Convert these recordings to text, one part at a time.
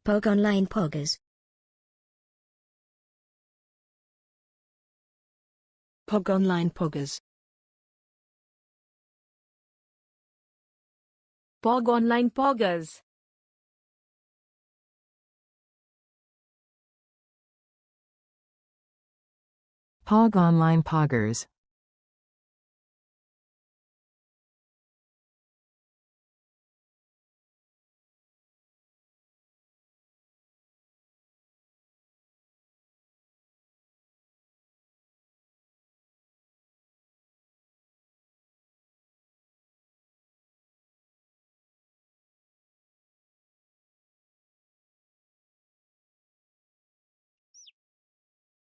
Pog Online Poggers. Pog Online Poggers. Pog Online Poggers. Pog Online Poggers.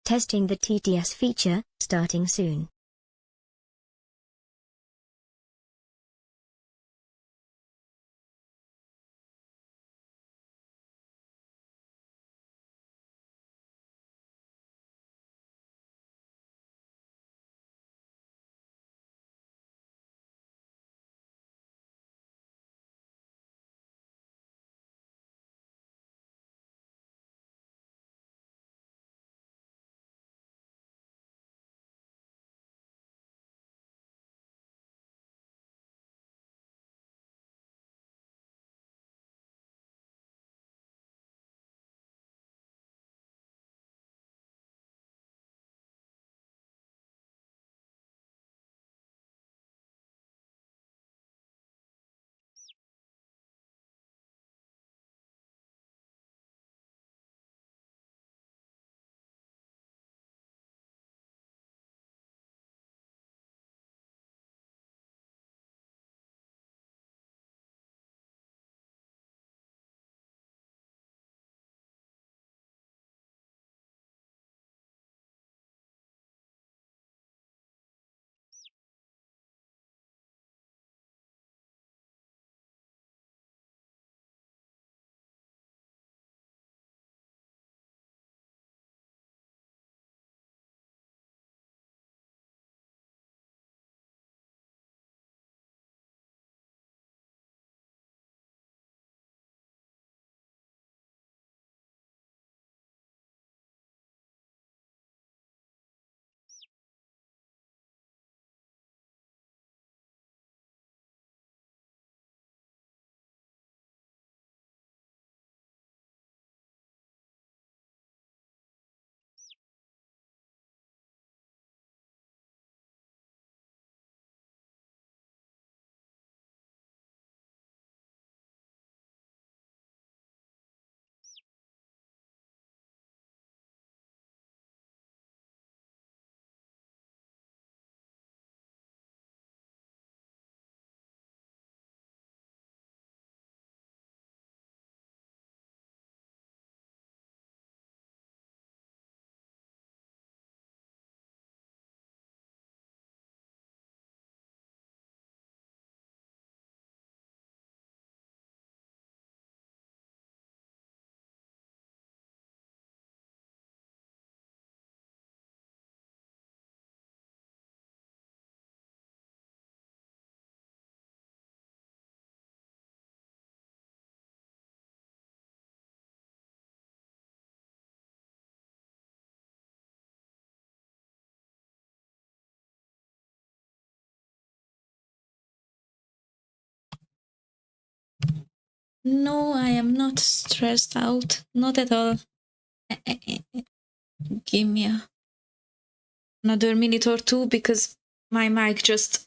Testing the TTS feature, starting soon. No, I am not stressed out. Not at all. Give me another minute or two because my mic just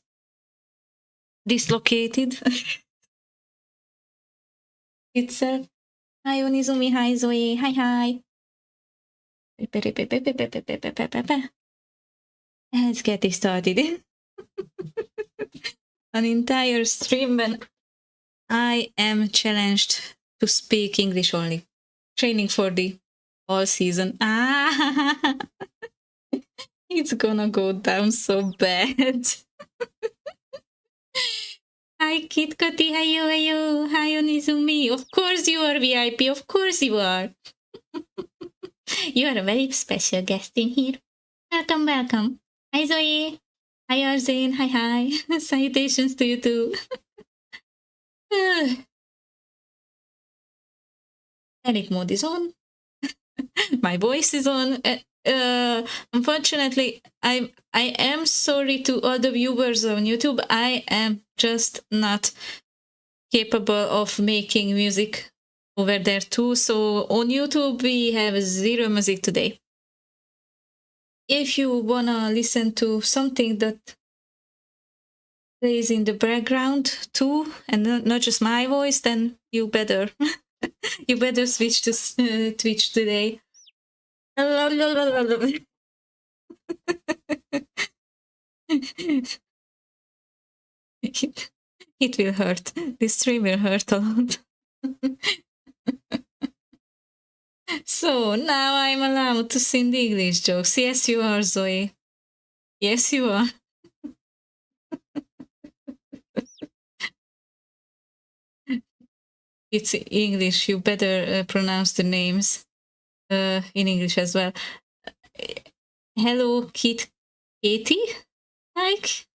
dislocated itself. Hi, Onizumi. Hi, Zoe. Hi. Let's get this started. An entire stream when I am challenged to speak English only. Training for the all season. It's gonna go down so bad. Hi, Kit Kati. Hayo. Hi, Onizumi. Of course you are VIP. Of course you are. You are a very special guest in here. Welcome. Hi, Zoe. Hi, Arzane. Hi. Salutations to you too. Panic mode is on. My voice is on. Unfortunately, I am sorry to all the viewers on YouTube. I am just not capable of making music over there too. So on YouTube we have zero music today. If you wanna listen to something that plays in the background too, and not just my voice, then you better you better switch to Twitch today. It will hurt. This stream will hurt a lot. So now I'm allowed to sing the English jokes. Yes, you are, Zoe. Yes, you are. It's English. You better pronounce the names in English as well. Hello, Katie? Like,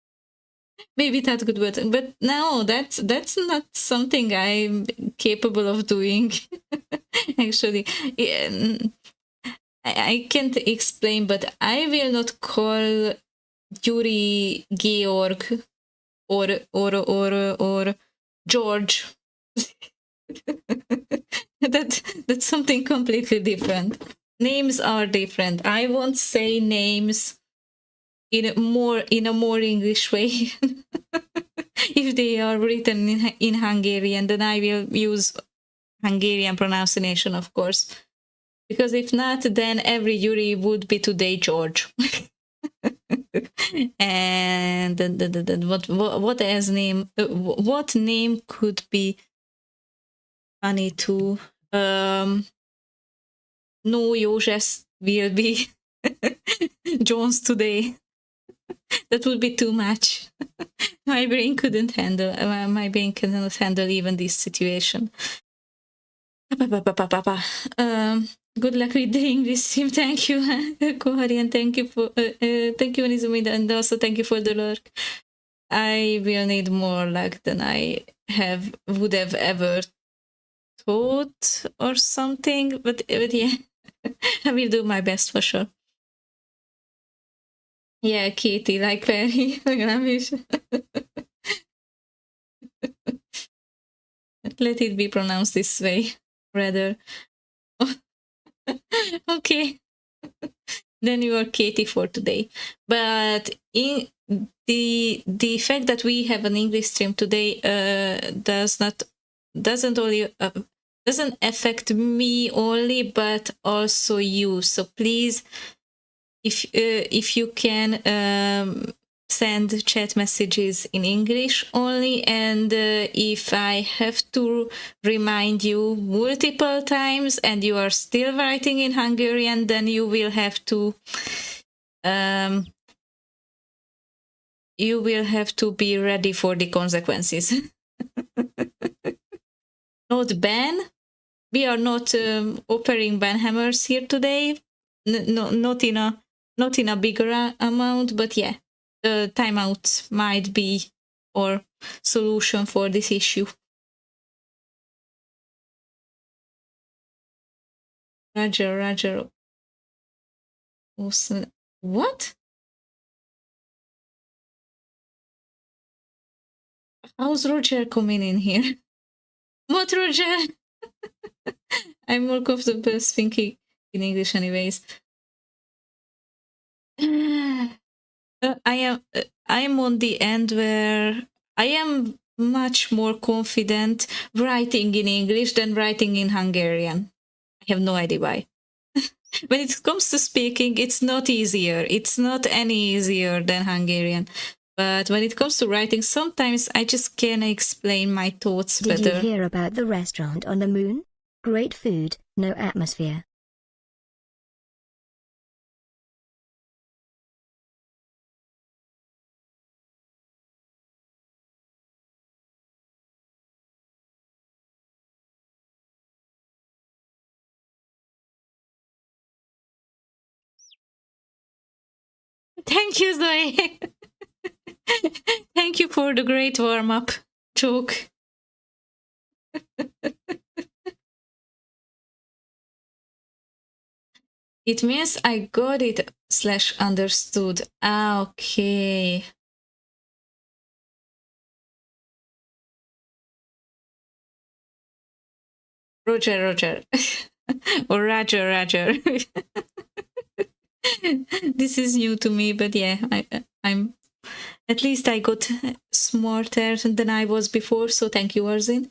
maybe that's a good word, but no, that's not something I'm capable of doing. Actually, I can't explain, but I will not call Yuri Georg or George. That's something completely different. Names are different. I won't say names in a more English way. If they are written in Hungarian, then I will use Hungarian pronunciation, of course. Because if not, then every Yuri would be today George. And what as name? What name could be funny too? No, József will be Jones today. That would be too much. My brain couldn't handle. My brain cannot handle even this situation. Good luck with the English stream. Thank you, Kohari, and thank you for thank you, Nizumi, and also thank you for the lurk. I will need more luck than I would have ever thought or something, but yeah, I will do my best for sure. Yeah, Katie, like Perry. Let it be pronounced this way, rather. Okay. Then you are Katie for today. But in the fact that we have an English stream today doesn't affect me only, but also you. So please, if you can send chat messages in English only, and if I have to remind you multiple times and you are still writing in Hungarian, then you will have to be ready for the consequences. Not ban. We are not offering ban hammers here today. Not in a bigger amount, but yeah. Timeout might be our solution for this issue. Roger. Awesome. What? How's Roger coming in here? What, Roger? I'm more comfortable speaking in English anyways. I am on the end where I am much more confident writing in English than writing in Hungarian. I have no idea why. When it comes to speaking, it's not easier. It's not any easier than Hungarian. But when it comes to writing, sometimes I just can't explain my thoughts better. Did you hear about the restaurant on the moon? Great food, no atmosphere. Thank you, Zoe. Thank you for the great warm-up joke. It means I got it / understood. Ah, okay. Roger. Or Roger. This is new to me, but yeah, I'm at least I got smarter than I was before, so thank you, Arzin.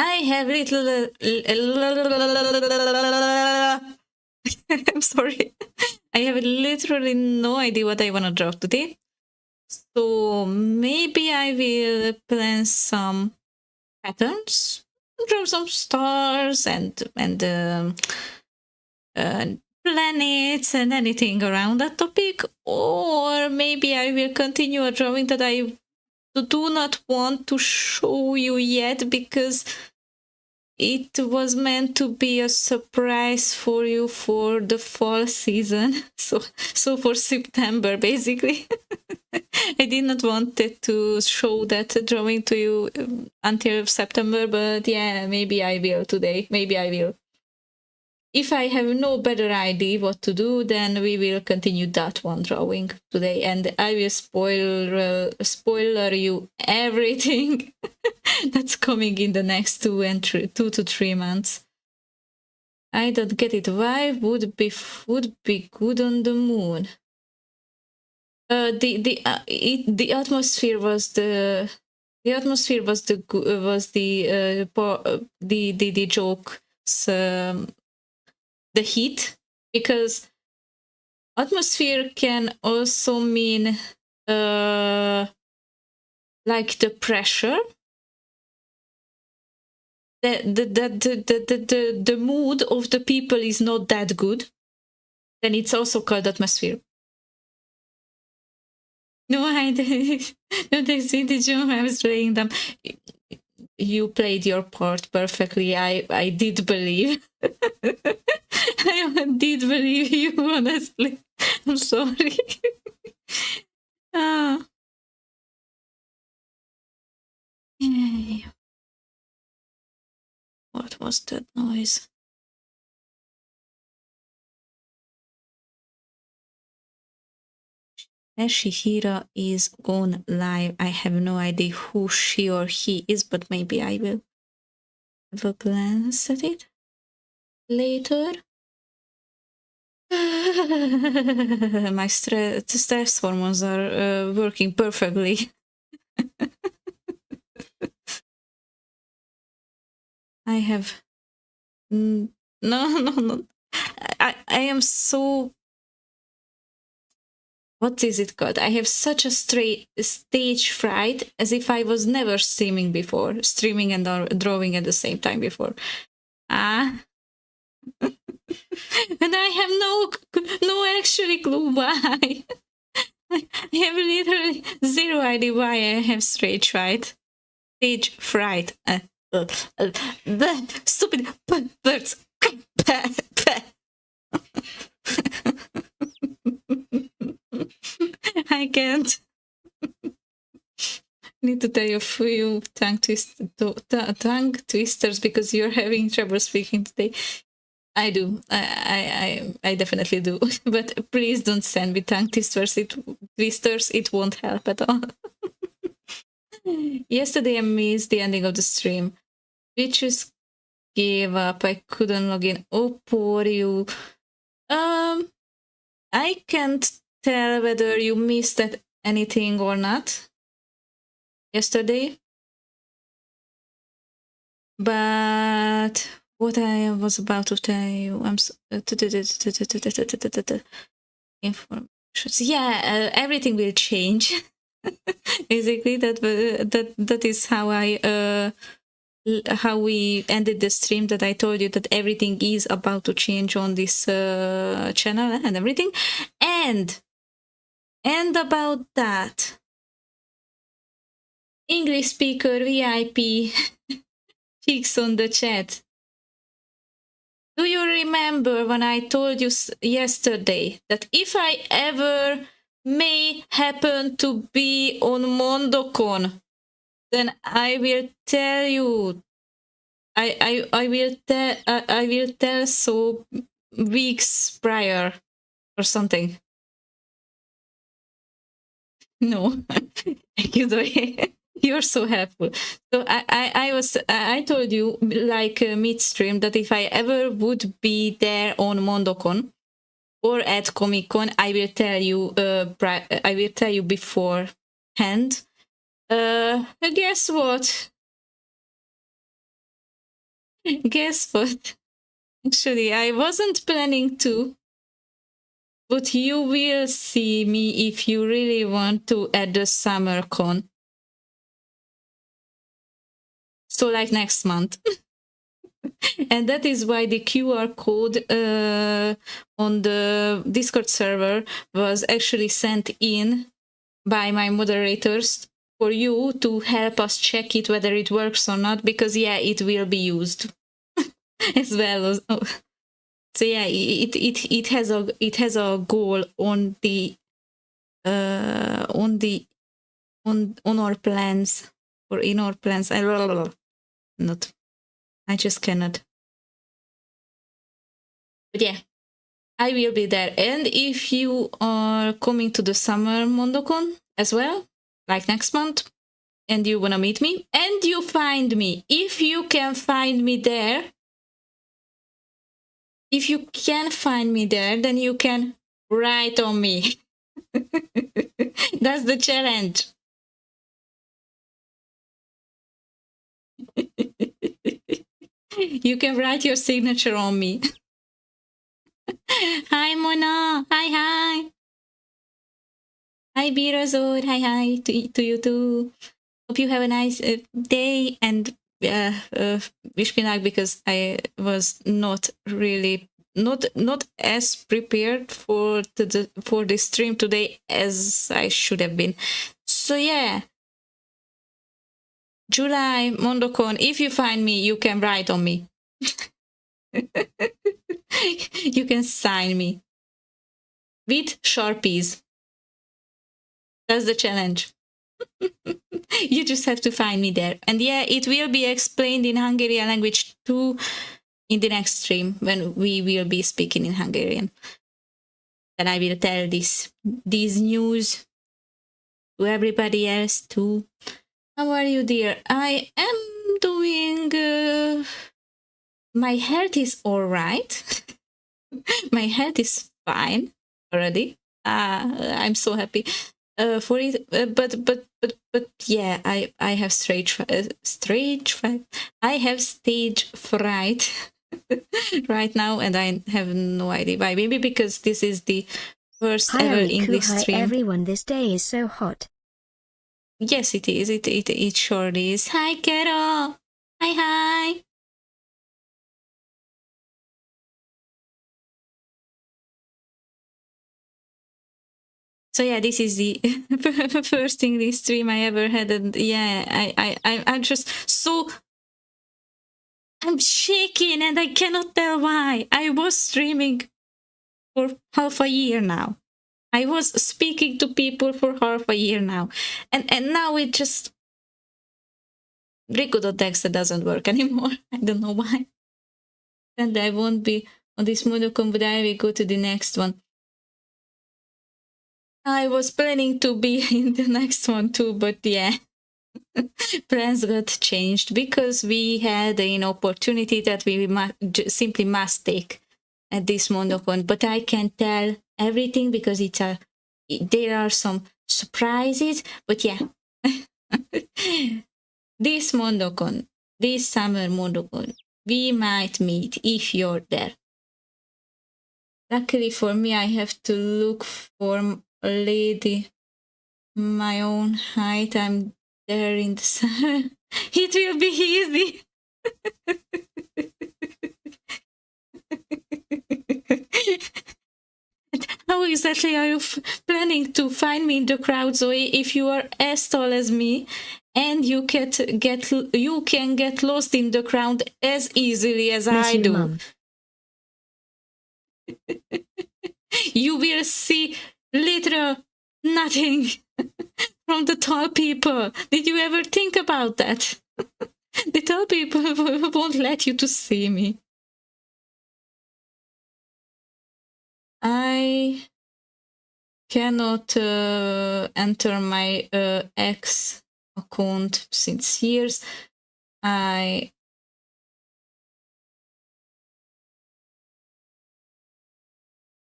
I have little. I'm sorry. I have literally no idea what I want to draw today. So maybe I will plan some patterns, draw some stars and planets and anything around that topic, or maybe I will continue a drawing that I do not want to show you yet because it was meant to be a surprise for you for the fall season. So for September, basically. I did not want it to show that drawing to you until September, but yeah, maybe I will today. Maybe I will. If I have no better idea what to do, then we will continue that one drawing today, and I will spoiler you everything that's coming in the next 2 to 3 months. I don't get it. Why would be good on the moon? The atmosphere was the joke. The heat, because atmosphere can also mean like the pressure. The mood of the people is not that good, then it's also called atmosphere. No, I didn't. No, did you? I was playing them. You played your part perfectly. I did believe. I did believe you, honestly. I'm sorry. Yay. What was that noise? Shihira is gone live. I have no idea who she or he is, but maybe I will have a glance at it later. My stress hormones are working perfectly. I have no. I am so. What is it called? I have such a stage fright, as if I was never streaming and drawing at the same time before. And I have no actually clue why. I have literally zero idea why I have stage fright. The stupid birds. I can't. Need to tell you a few tongue twisters because you're having trouble speaking today. I do. I definitely do. But please don't send me tongue twisters. It won't help at all. Yesterday I missed the ending of the stream. We just gave up. I couldn't log in. Oh, poor you. I can't tell whether you missed anything or not yesterday. But what I was about to tell you, information. Yeah, everything will change. Basically, that is how we ended the stream. That I told you that everything is about to change on this channel and everything, and about that, English speaker VIP cheeks on the chat. Do you remember when I told you yesterday that if I ever may happen to be on MondoCon, then I will tell you I will tell so weeks prior or something. No, thank you, Zoe. You're so helpful. So I told you like midstream that if I ever would be there on MondoCon or at Comic Con, I will tell you. I will tell you beforehand. Guess what? Guess what? Actually, I wasn't planning to, but you will see me if you really want to at the summer con. So like next month. And that is why the QR code on the Discord server was actually sent in by my moderators for you to help us check it whether it works or not, because yeah, it will be used as well as so yeah, it has a goal on our plans or in our plans. I just cannot. But yeah, I will be there. And if you are coming to the summer MondoCon as well, like next month, and you wanna meet me, and you find me, if you can find me there, then you can write on me. That's the challenge. You can write your signature on me. Hi, Mona. Hi. Hi, Birazod. Hi to you too. Hope you have a nice day, and wish me luck, because I was not really not as prepared for the stream today as I should have been. So yeah, July MondoCon. If you find me, you can write on me. You can sign me with Sharpies. That's the challenge. You just have to find me there. And yeah, it will be explained in Hungarian language too in the next stream when we will be speaking in Hungarian. Then I will tell these news to everybody else too. How are you, dear? I am doing... my health is all right. My health is fine already. I'm so happy for it. But yeah, I have stage fright. I have stage fright right now, and I have no idea why. Maybe because this is the first ever English stream. Hi everyone, this day is so hot. Yes, it is. It sure is. Hi, Carol. Hi. So yeah, this is the first English stream I ever had, and yeah, I'm just so... I'm shaking and I cannot tell why. I was streaming for half a year now. I was speaking to people for half a year now. And now it just... Rico.exe doesn't work anymore. I don't know why. And I won't be on this MondoCon, but I will go to the next one. I was planning to be in the next one too, but yeah, plans got changed because we had an opportunity that we simply must take at this MondoCon. But I can't tell everything because there are some surprises. But yeah, this MondoCon, this summer MondoCon, we might meet if you're there. Luckily for me, I have to look for a lady my own height. I'm there in the summer. It will be easy. How exactly are you planning to find me in the crowd, Zoe, if you are as tall as me and you can get lost in the crowd as easily as I do? Mom. You will see literal nothing from the tall people. Did you ever think about that? The tall people won't let you to see me. I cannot enter my X account since years. I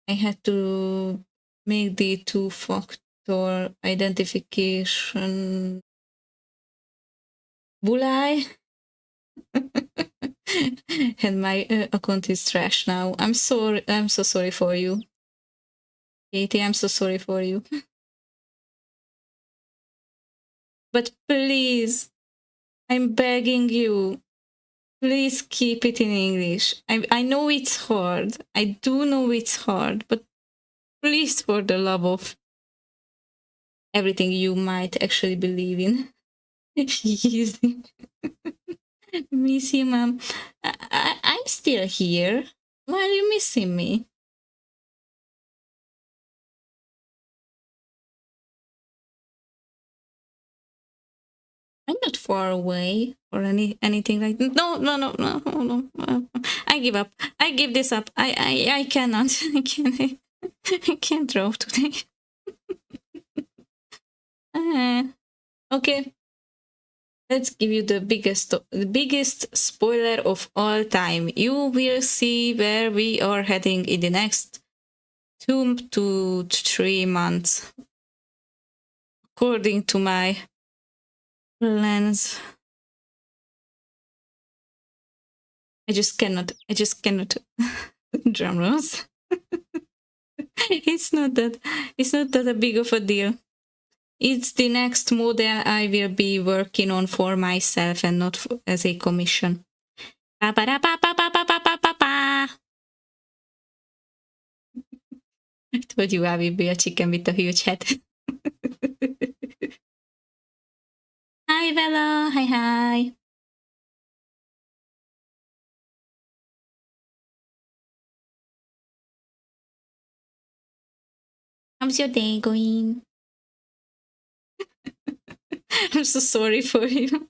had to make the two-factor identification. Bulai. And my account is trash now. I'm sorry. I'm so sorry for you. Katie, I'm so sorry for you. But please, I'm begging you, please keep it in English. I know it's hard. I do know it's hard, but please, for the love of everything you might actually believe in. Easy. Miss you, Mom. I'm still here. Why are you missing me? I'm not far away or anything like that. No. I give up. I give this up. I cannot. I can't draw today. Okay. Let's give you the biggest spoiler of all time. You will see where we are heading in the next 2 to 3 months, according to my plans. I just cannot drum rolls. It's not that a big of a deal. It's the next model I will be working on for myself and not as a commission. I told you I will be a chicken with a huge head. Hi, Bella. Hi. How's your day going? I'm so sorry for you.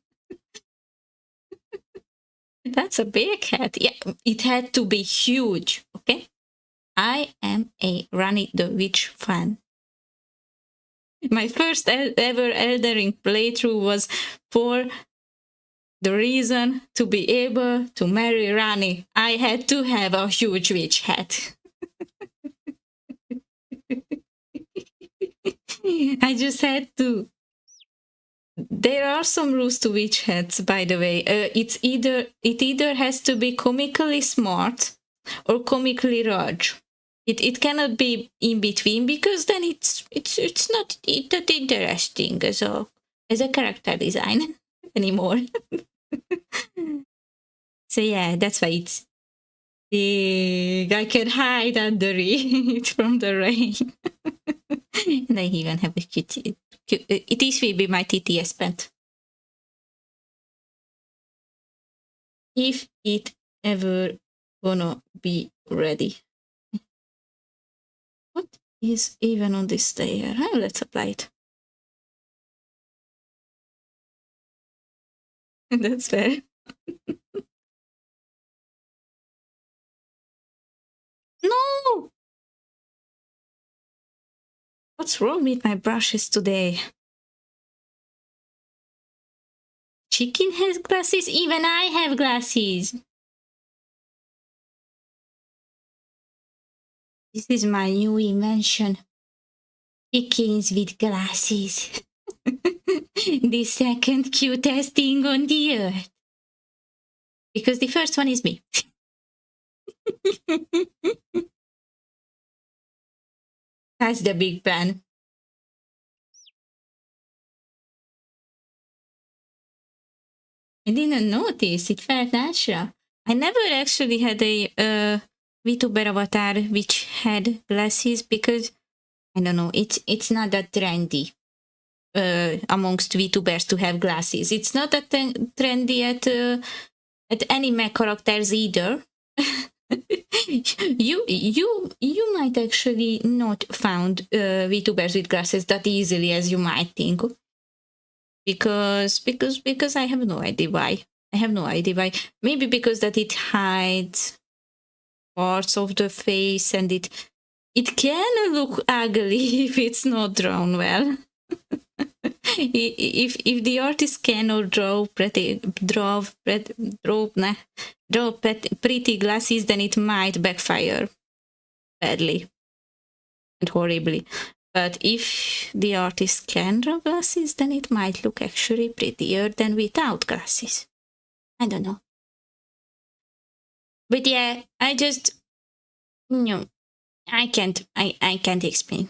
That's a big head. Yeah, it had to be huge, okay? I am a Rani the Witch fan. My first ever Elden Ring playthrough was for the reason to be able to marry Rani. I had to have a huge witch head. I just had to. There are some rules to witch heads, by the way. It either has to be comically smart or comically large. It cannot be in between, because then it's not that interesting as a character design anymore. So yeah, that's why it's big. I can hide under it from the rain. And I even have a cute. It is will be my TTS pet. If it ever gonna be ready. What is even on this layer? Let's apply it. That's fair. No! What's wrong with my brushes today? Chicken has glasses? Even I have glasses. This is my new invention. Chickens with glasses. The second cutest thing on the earth. Because the first one is me. That's the big plan. I didn't notice. It felt natural. I never actually had a VTuber avatar which had glasses, because I don't know. It's not that trendy amongst VTubers to have glasses. It's not that trendy at anime characters either. You might actually not found VTubers with glasses that easily as you might think, because I have no idea why. I have no idea why. Maybe because that it hides parts of the face and it can look ugly if it's not drawn well. if the artist cannot draw pretty glasses, then it might backfire badly and horribly. But if the artist can draw glasses, then it might look actually prettier than without glasses. I don't know. But yeah, I just, I can't explain.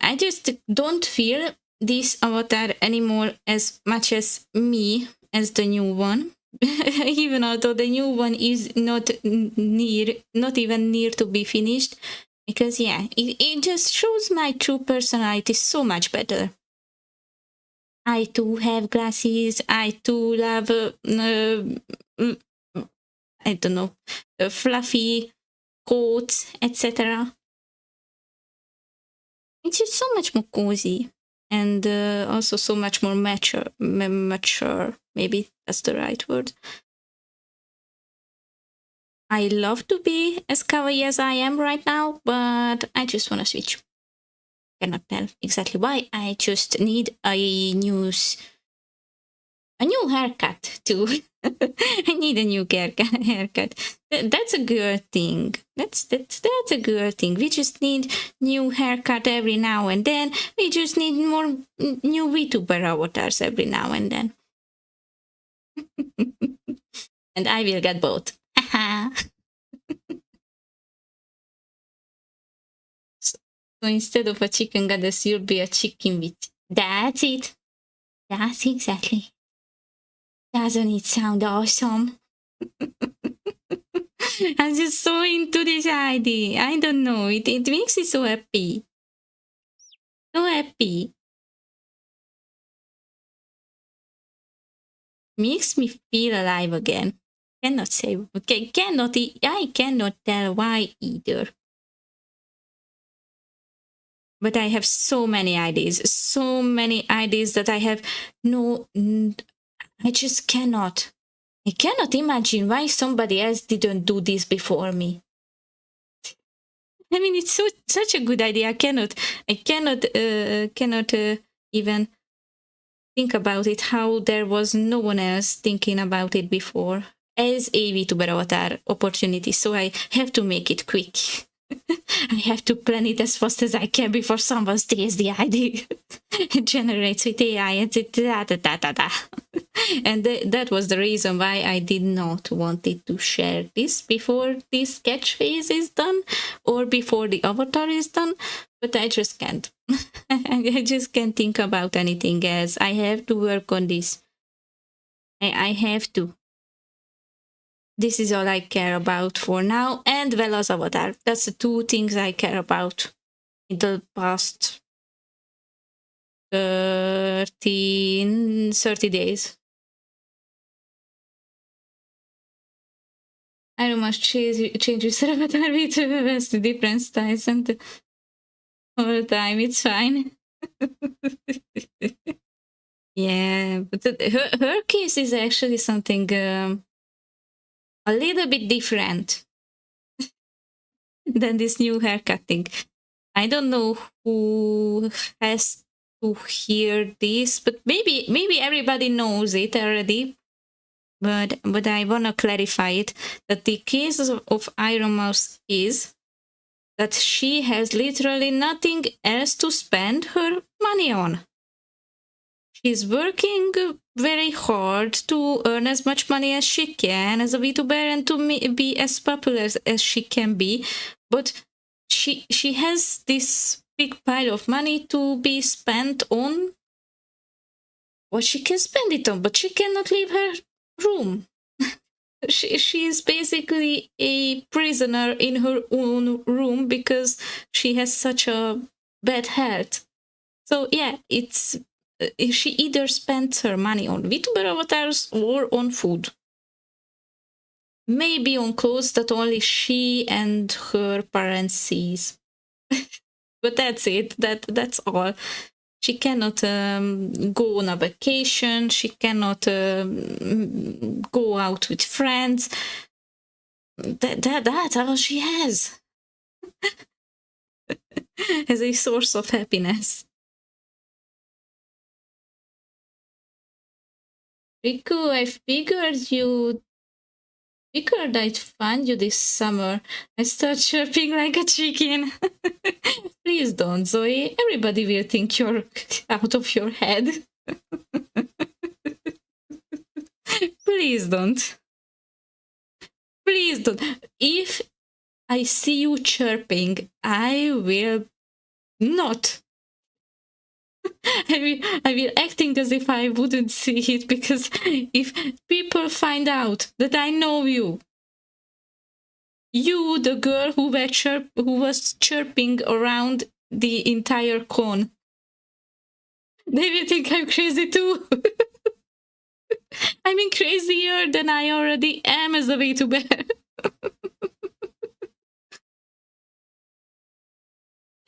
I just don't feel this avatar anymore as much as me as the new one. Even although the new one is not even near to be finished. Because yeah, it just shows my true personality so much better. I too have glasses. I too love, I don't know, fluffy coats, etc. It's just so much more cozy and also so much more mature. Maybe that's the right word. I love to be as kawaii as I am right now, but I just want to switch. Cannot tell exactly why. I just need a new haircut too. I need a new haircut. That's a girl thing. That's a girl thing. We just need new haircut every now and then. We just need more new VTuber avatars every now and then. And I will get both. So instead of a chicken goddess, you'll be a chicken witch. That's it. That's exactly. Doesn't it sound awesome? I'm just so into this idea. I don't know. It makes me so happy. So happy. Makes me feel alive again. Cannot say. Okay, I cannot tell why either. But I have so many ideas that I have I just cannot. I cannot imagine why somebody else didn't do this before me. I mean, it's such a good idea. I cannot even think about it, how there was no one else thinking about it before as a VTuber avatar opportunity. So I have to make it quick. I have to plan it as fast as I can before someone steals the idea. It generates with AI and and that was the reason why I did not wanted to share this before this sketch phase is done or before the avatar is done. But I just can't. I just can't think about anything else. I have to work on this. I have to. This is all I care about for now, and Vella's avatar. That's the two things I care about in the past 30 days. I must change his avatar with vastly different styles and all the time. It's fine. Yeah, but her case is actually something a little bit different than this new haircutting. I don't know who has to hear this, but maybe everybody knows it already. But I wanna clarify it, that the case of Iron Mouse is that she has literally nothing else to spend her money on. She's working very hard to earn as much money as she can as a VTuber and to be as popular as she can be. But she has this big pile of money to be spent on what she can spend it on, but she cannot leave her room. She is basically a prisoner in her own room because she has such a bad health. So yeah, she either spends her money on VTuber avatars or on food. Maybe on clothes that only she and her parents sees. But that's it. That's all. She cannot go on a vacation. She cannot go out with friends. That's all she has as a source of happiness. Riku, I figured I'd find you this summer. I start chirping like a chicken. Please don't, Zoe. Everybody will think you're out of your head. Please don't. Please don't. If I see you chirping, I will not. I will acting as if I wouldn't see it, because if people find out that I know you, the girl who was chirping around the entire con, they will think I'm crazy too. I mean, crazier than I already am as a way to bear.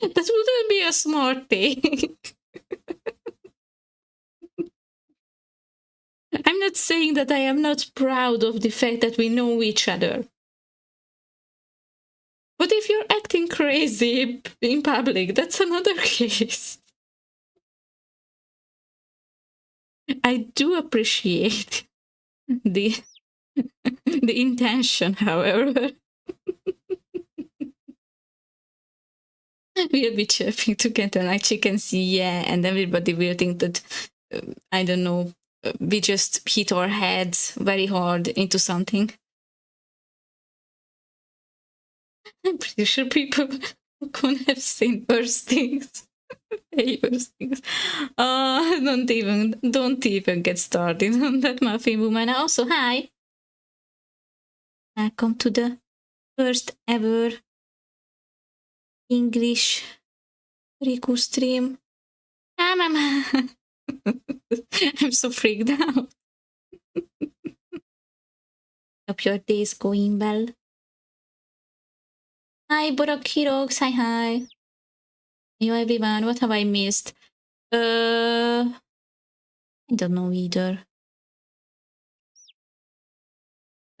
That wouldn't be a smart thing. I'm not saying that I am not proud of the fact that we know each other. But if you're acting crazy in public, that's another case. I do appreciate the intention, however. We'll be chirping together like chickens, yeah, and everybody will think that, I don't know, we just hit our heads very hard into something. I'm pretty sure people could have seen worse things. Worse things. Don't even get started on that Muffin Woman. Also, hi! Welcome to the first ever English Riku stream. Mama! I'm so freaked out. Hope your day is going well. Hi, Borakirox. Hi. Hello, everyone. What have I missed? I don't know either.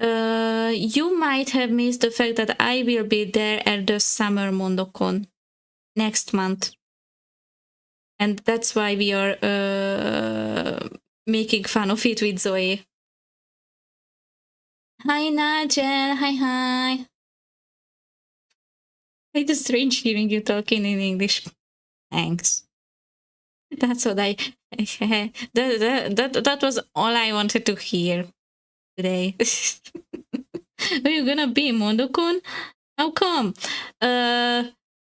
You might have missed the fact that I will be there at the Summer MondoCon next month. And that's why we are making fun of it with Zoe. Hi, Nigel. Hi. It's strange hearing you talking in English. Thanks. That's what that was all I wanted to hear today. Are you gonna be in MondoCon? How come?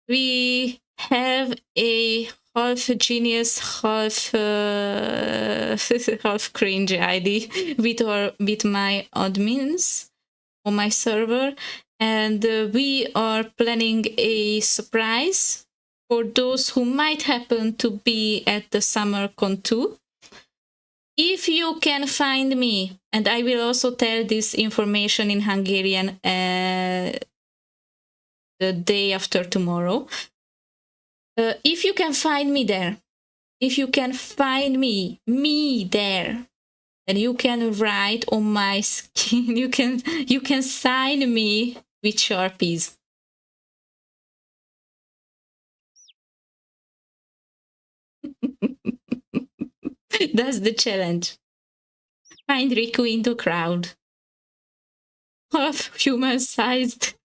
We have a half genius, half half cringe ID with my admins on my server, and we are planning a surprise for those who might happen to be at the SummerCon 2. If you can find me, and I will also tell this information in Hungarian the day after tomorrow. If you can find me there, if you can find me there, and you can write on my skin, you can sign me with Sharpies. That's the challenge. Find Riku in the crowd. Half human-sized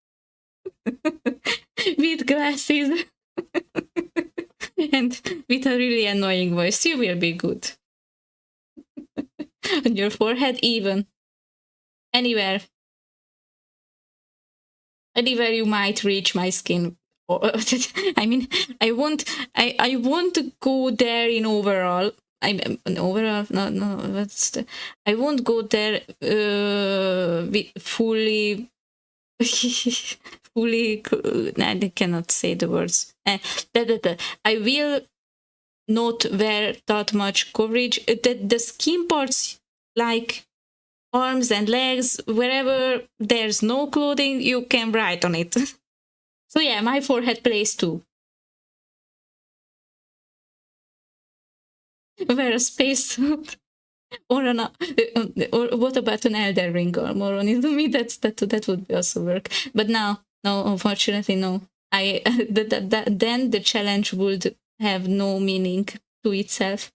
with glasses and with a really annoying voice. You will be good. On your forehead, even. Anywhere you might reach my skin. I mean, I want to go there in overall. I won't go there with fully. I cannot say the words. I will not wear that much coverage. The skin parts, like arms and legs, wherever there's no clothing, you can write on it. So yeah, my forehead plays too. Wear a spacesuit. Or or what about an Elden Ring armor on Izumi? That would also work. But no, unfortunately, no. Then the challenge would have no meaning to itself.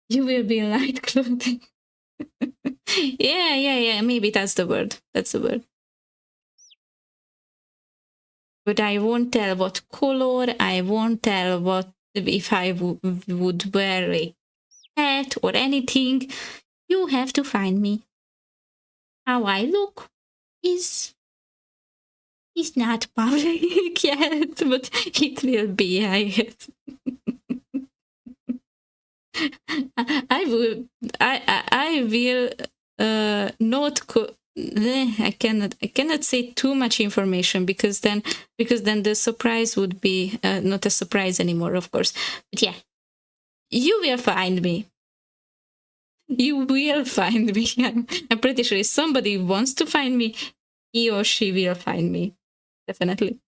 You will be in light clothing. yeah. Maybe that's the word. That's the word. But I won't tell what color. I won't tell what if I would wear a hat or anything. You have to find me. How I look is not public yet, but it will be, I guess. I will not I cannot say too much information because then the surprise would be not a surprise anymore, of course. But yeah, you will find me. You will find me. I'm pretty sure if somebody wants to find me, he or she will find me. Definitely.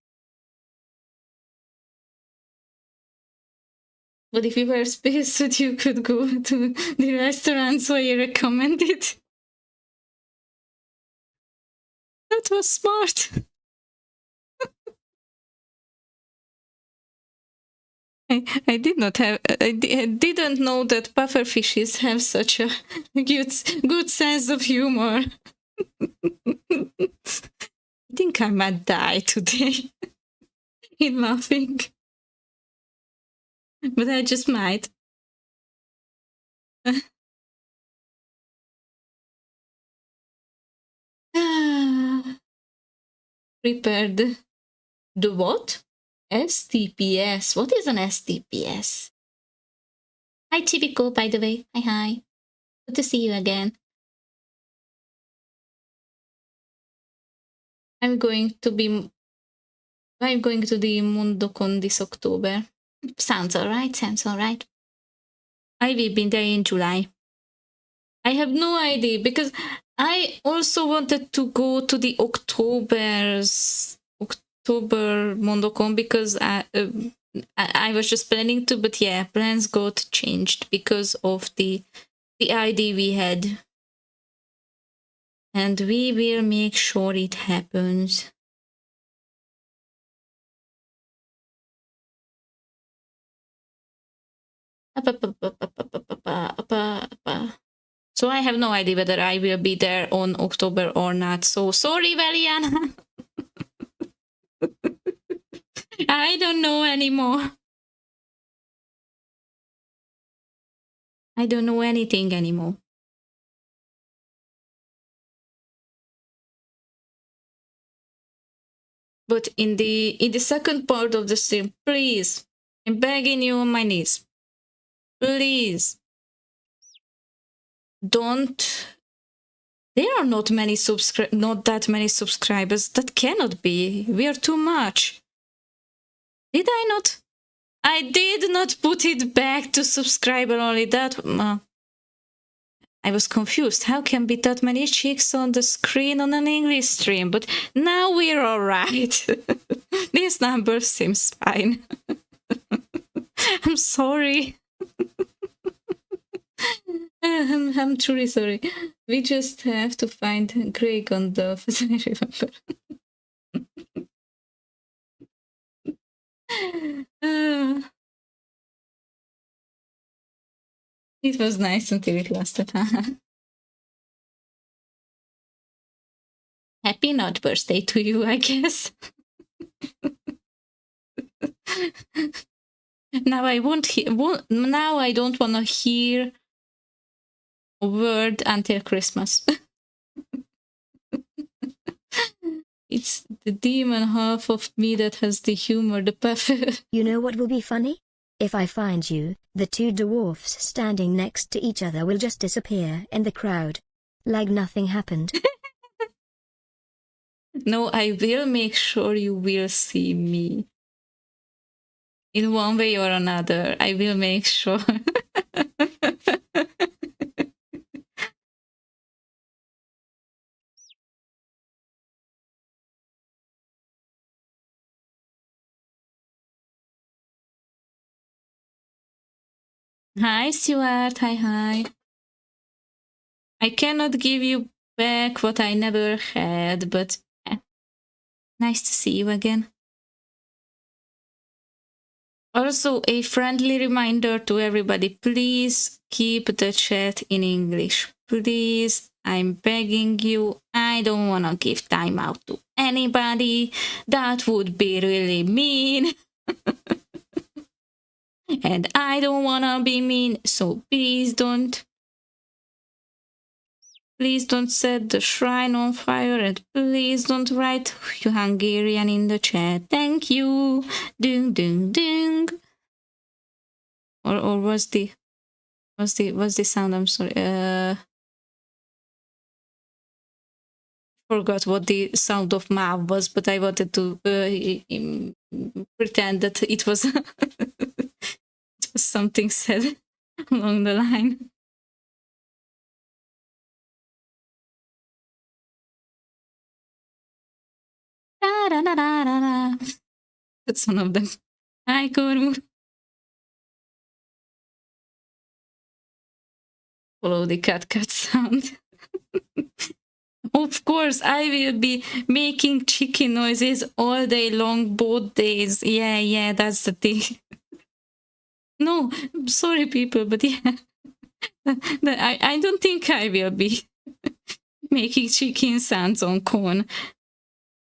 But if you were spacesuit, you could go to the restaurants where you recommended. That was smart. I didn't know that pufferfishes have such a good sense of humor. I think I might die today in laughing. But I just might. Prepared. The what? STPS. What is an STPS? Hi, Chiviko, by the way. Hi. Good to see you again. I'm going to the MundoCon this October. Sounds alright. I will be there in July. I have no idea because I also wanted to go to the October MundoCon because I was just planning to, but yeah, plans got changed because of the ID we had. And we will make sure it happens. So I have no idea whether I will be there on October or not. So sorry, Valiana. I don't know anymore. I don't know anything anymore. But in the second part of the stream, please, I'm begging you on my knees, please, don't. There are not that many subscribers. That cannot be. We are too much. Did I not? I did not put it back to subscriber only. That I was confused. How can be that many chicks on the screen on an English stream? But now we're all right. This number seems fine. I'm sorry. I'm truly sorry. We just have to find Greg on the I remember. It was nice until it lasted. Happy not birthday to you, I guess. Now I now I don't want to hear a word until Christmas. It's the demon half of me that has the humor, the perfect. You know what will be funny? If I find you, the two dwarfs standing next to each other will just disappear in the crowd. Like nothing happened. No, I will make sure you will see me. In one way or another, I will make sure. Hi, Stuart. Hi. I cannot give you back what I never had, but nice to see you again. Also, a friendly reminder to everybody, please keep the chat in English. Please, I'm begging you. I don't want to give time out to anybody. That would be really mean. And I don't want to be mean, so please don't. Please don't set the shrine on fire, and please don't write Hungarian in the chat. Thank you. Ding, ding, ding. Or what's the sound? I'm sorry. Forgot what the sound of mouth was, but I wanted to pretend that it was it was something said along the line. Da, da, da, da, da, da. That's one of them. Hi, Kormu. Follow the cat sound. Of course, I will be making chicken noises all day long, both days. Yeah, that's the thing. No, sorry, people, but yeah. I don't think I will be making chicken sounds on corn.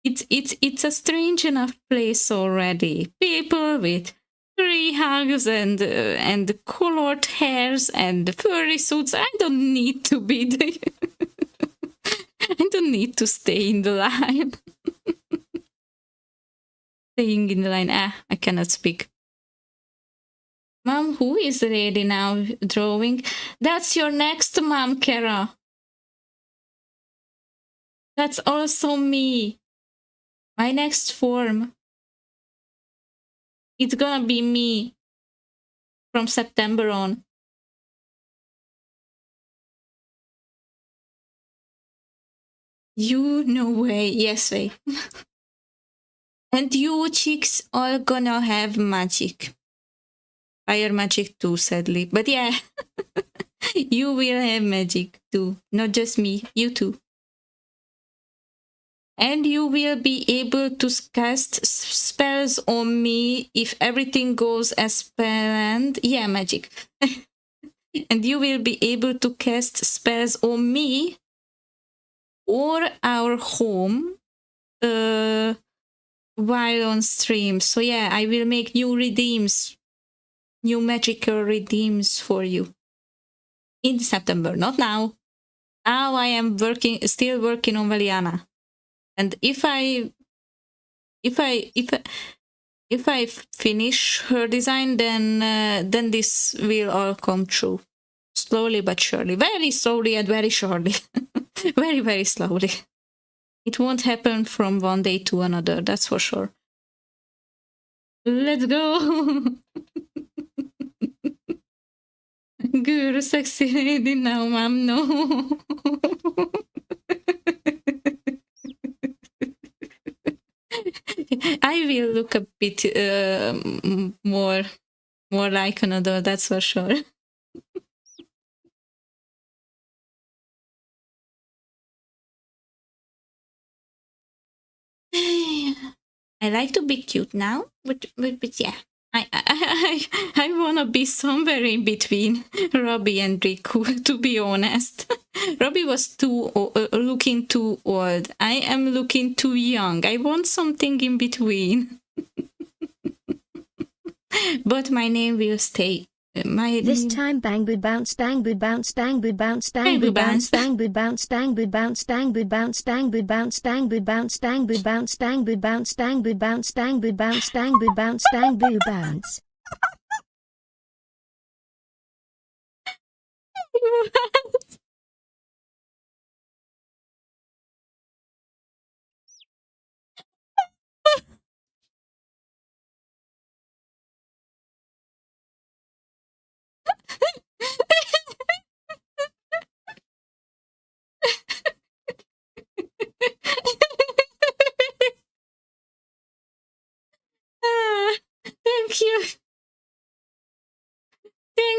It's a strange enough place already. People with tree hugs and colored hairs and furry suits. I don't need to be there. I don't need to stay in the line. Staying in the line. I cannot speak. Mom, who is ready now drawing? That's your next mom, Kara. That's also me. My next form. It's gonna be me from September on. You, no way. Yes way. And you chicks are gonna have magic. Fire magic too, sadly. But yeah, you will have magic too. Not just me, you too. And you will be able to cast spells on me if everything goes as planned. Yeah, magic. And you will be able to cast spells on me or our home while on stream. So yeah, I will make new redeems, new magical redeems for you in September. Not now. Now I am still working on Valiana. And if I finish her design, then this will all come true, slowly but surely, very slowly and very surely, very, very slowly. It won't happen from one day to another, that's for sure. Let's go. Guru, sexy lady, now, mom, no. I will look a bit more like an adult, that's for sure. I like to be cute now, but yeah, I wanna be somewhere in between Robbie and Riku, to be honest. Robbie was looking too old. I am looking too young. I want something in between. But my name will stay. This time bang boot bounce bang boot bounce bang boot bounce bang boot bounce bang boot bounce bang boot bounce bang boot bounce bang boot bounce bang boot bounce bang boot bounce bang boot bounce bang boot bounce bang boot bounce bang boot bounce bang boot bounce. Thank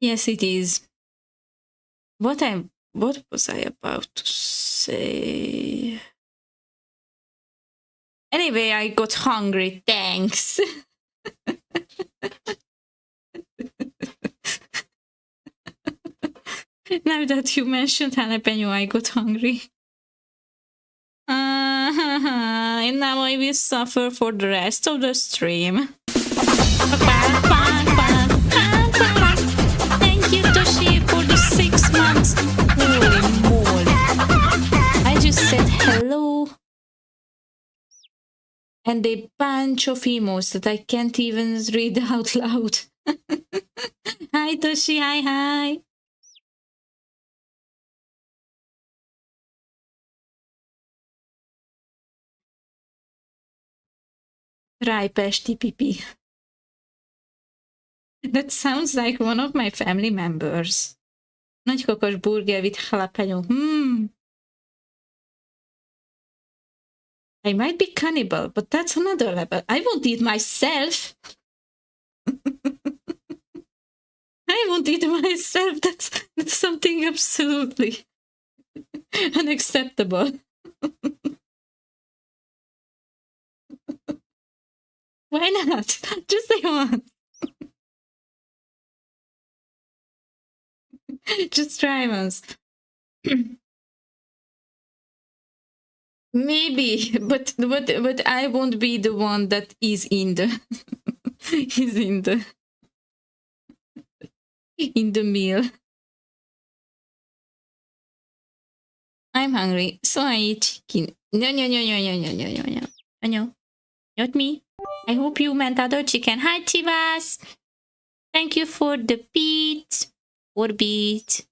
Yes, it is. What was I about to say? Anyway, I got hungry. Thanks. Now that you mentioned jalapeno, I got hungry. And now I will suffer for the rest of the stream. Thank you, Toshi, for the 6 months. Holy moly. I just said hello. And a bunch of emos that I can't even read out loud. Hi, Toshi. Hi. Rájpesti pipi. That sounds like one of my family members. Nagykakas burger with jalapeno. I might be cannibal, but that's another level. I won't eat myself. I won't eat myself. That's something absolutely unacceptable. Why not? Just say once. Just try once. Maybe, but I won't be the one that is in the in the meal. I'm hungry, so I eat chicken. No. Not me. I hope you meant other chicken. Hi, Chivas. Thank you for the beat. Or beat.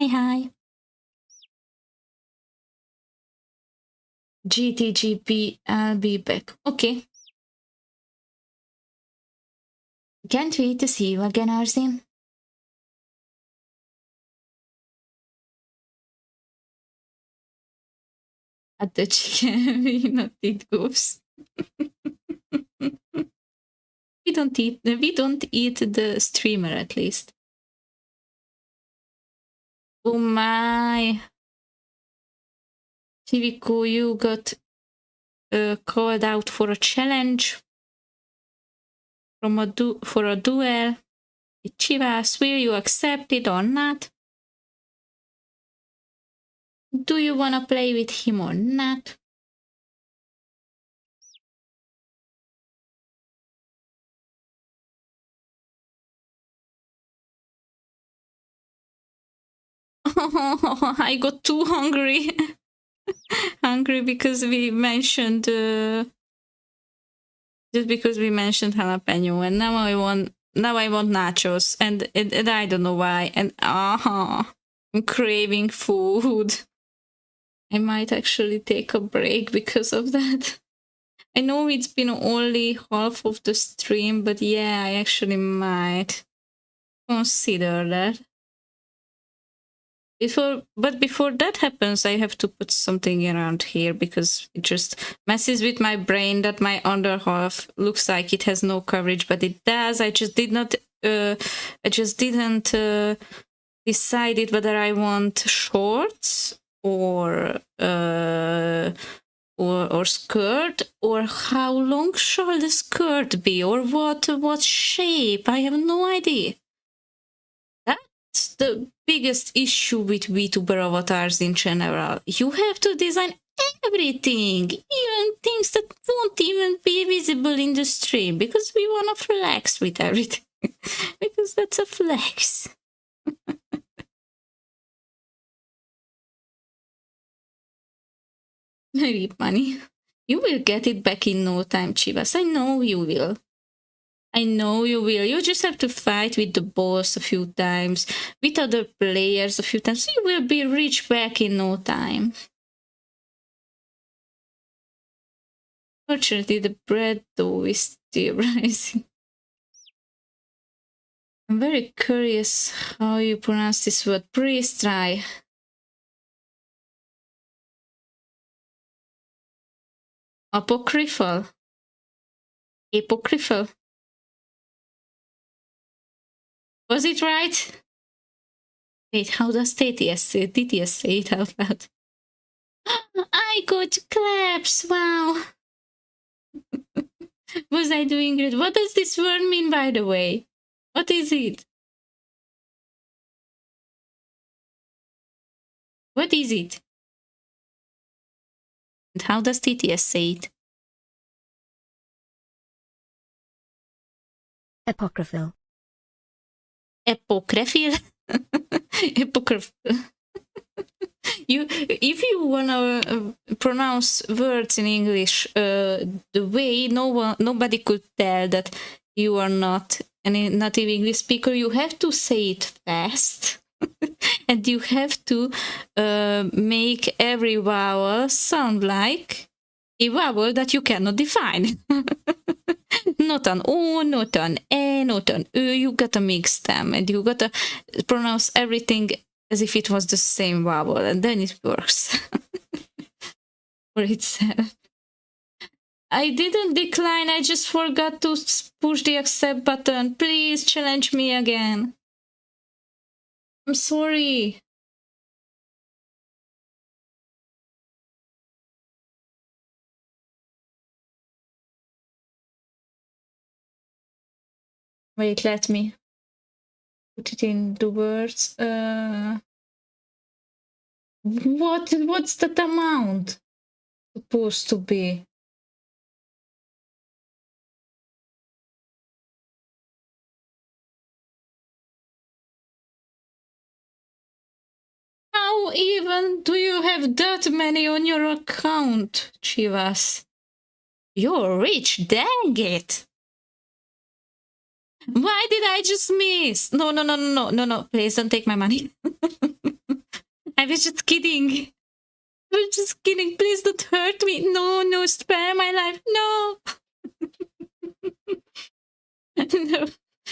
Hi. GTGP, I'll be back. Okay. Can't wait to see you again, Arzim. At the chicken, we not eat goofs. We don't eat the streamer, at least. Oh my. Chiviko, you got called out for a challenge for a duel with Chivas. Will you accept it or not? Do you want to play with him or not? Oh, I got too hungry. Hungry because we mentioned just because we mentioned jalapeno, and now I want nachos, and I don't know why, and I'm craving food. I might actually take a break because of that. I know it's been only half of the stream, but yeah, I actually might consider that. Before that happens, I have to put something around here because it just messes with my brain that my under half looks like it has no coverage, but it does. I just didn't decided whether I want shorts or skirt, or how long shall the skirt be, or what shape. I have no idea. That's the biggest issue with VTuber avatars in general. You have to design everything, even things that won't even be visible in the stream, because we want to flex with everything. Because that's a flex. Very funny. You will get it back in no time, Chivas. I know you will. You just have to fight with the boss a few times, with other players a few times. You will be rich back in no time. Fortunately, the bread dough is still rising. I'm very curious how you pronounce this word. Please try. Apocryphal. Apocryphal. Was it right? Wait, how does TTS say it out loud? I got claps, wow. Was I doing good? What does this word mean, by the way? What is it? What is it? And how does TTS say it? Apocryphal. Apocryphal? Apocryphal. If you wanna pronounce words in English the way nobody could tell that you are not a native English speaker, you have to say it fast, and you have to make every vowel sound like a vowel that you cannot define. Not an O, not an E, not an Ö. You gotta mix them, and you gotta pronounce everything as if it was the same vowel, and then it works for itself. I didn't decline, I just forgot to push the accept button. Please challenge me again. I'm sorry. Wait, let me put it in the words. What's that amount supposed to be? How even do you have that many on your account, Chivas? You're rich, dang it! Why did I just miss? No, please don't take my money. I was just kidding. I was just kidding. Please don't hurt me. No, spare my life. No. No.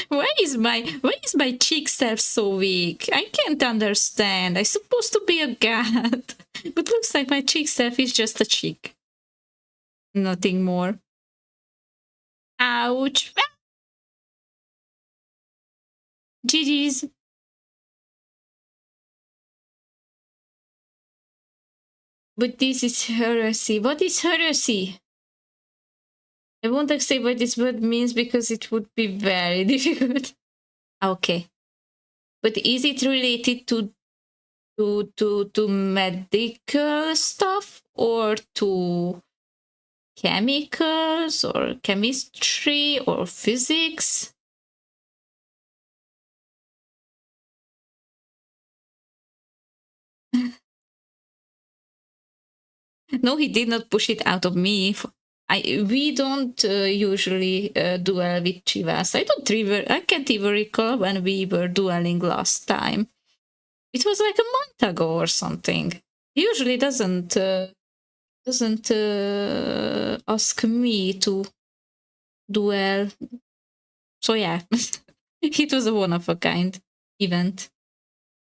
Why is my cheek self so weak? I can't understand. I'm supposed to be a god. But looks like my cheek self is just a cheek. Nothing more. Ouch. GG's. But this is heresy. What is heresy? I won't say what this word means because it would be very difficult. Okay. But is it related to medical stuff or to chemicals or chemistry or physics? No, he did not push it out of me. We don't usually duel with Chivas. I can't even recall when we were dueling last time. It was like a month ago or something. He usually doesn't ask me to duel. So yeah, it was a one-of-a-kind event.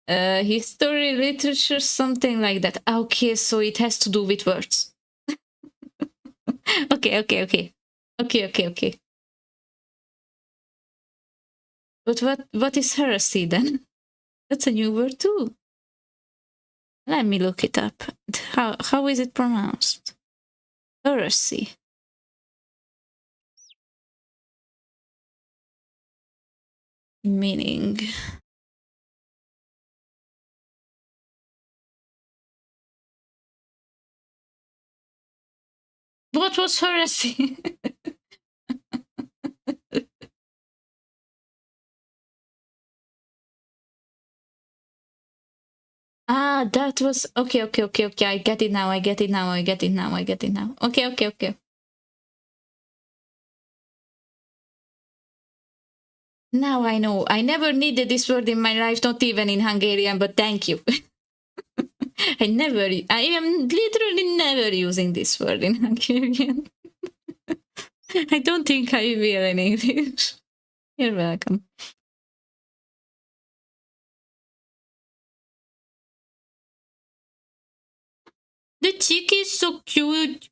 History, literature, something like that. Okay, so it has to do with words. Okay. But what is heresy then? That's a new word too. Let me look it up. How is it pronounced? Heresy. Meaning. What was heresy? That was okay. I get it now. Okay. Now I know. I never needed this word in my life, not even in Hungarian, but thank you. I am literally never using this word in Hungarian. I don't think I will in English. You're welcome. The chick is so cute.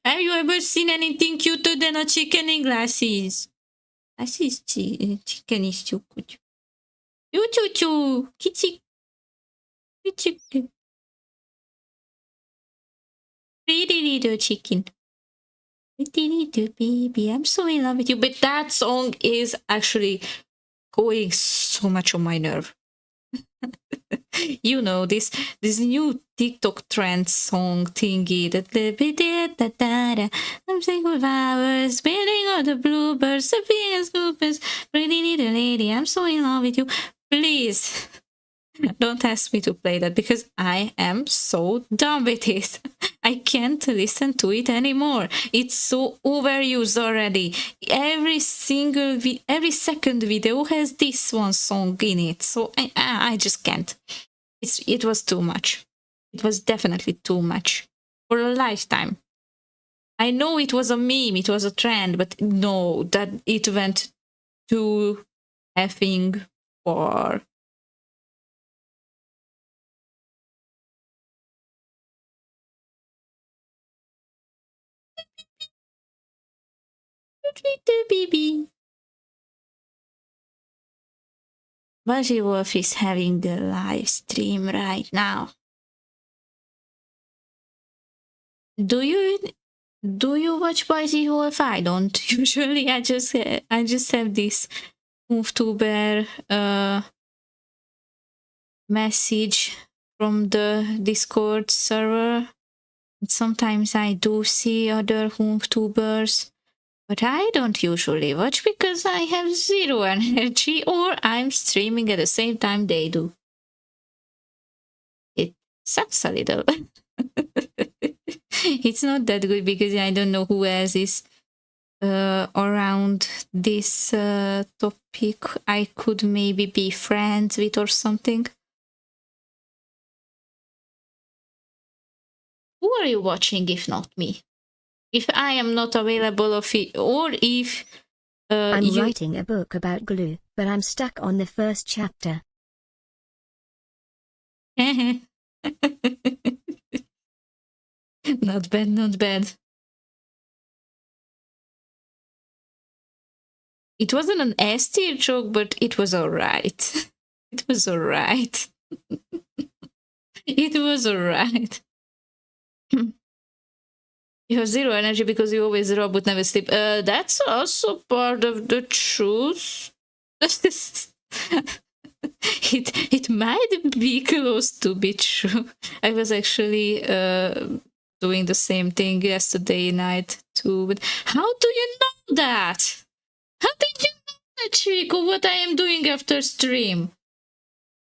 Have you ever seen anything cuter than a chicken in glasses? Glasses, chicken is too good. Choo, kitty, chicken. Pretty little chicken. Pretty little baby, I'm so in love with you. But that song is actually going so much on my nerve. You know, this new TikTok trend song thingy that I'm saying with flowers, spinning all the bluebirds, the biggest scoopers, pretty little lady, I'm so in love with you. Please don't ask me to play that because I am so done with it. I can't listen to it anymore. It's so overused already. Every second video has this one song in it. So I just can't. It was too much. It was definitely too much for a lifetime. I know it was a meme, it was a trend, but no, that it went too effing far. Baby. Buzzy Wolf is having the live stream right now. Do you watch Buzzy Wolf? I don't usually. I just have this MoveTuber message from the Discord server. Sometimes I do see other MoveTubers. But I don't usually watch because I have zero energy or I'm streaming at the same time they do. It sucks a little. It's not that good because I don't know who else is around this topic I could maybe be friends with or something. Who are you watching if not me? If I am not available, or if I'm writing a book about glue, but I'm stuck on the first chapter. Not bad, not bad. It wasn't an S tier joke, but it was alright. It was alright. It was alright. You have zero energy because you always rob but never sleep. That's also part of the truth. It might be close to be true. I was actually doing the same thing yesterday night too. But how do you know that? How did you know that, Chico? What I am doing after stream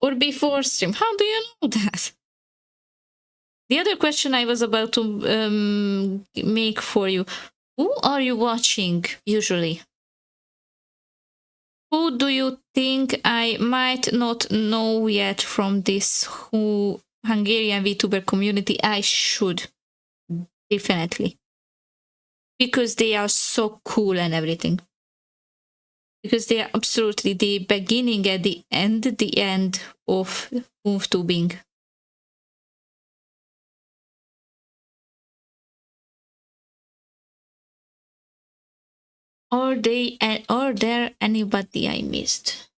or before stream? How do you know that? The other question I was about to make for you, who are you watching usually? Who do you think I might not know yet from this Hungarian VTuber community? I should, definitely. Because they are so cool and everything. Because they are absolutely the beginning and the end of MoveTubing. Are there anybody I missed?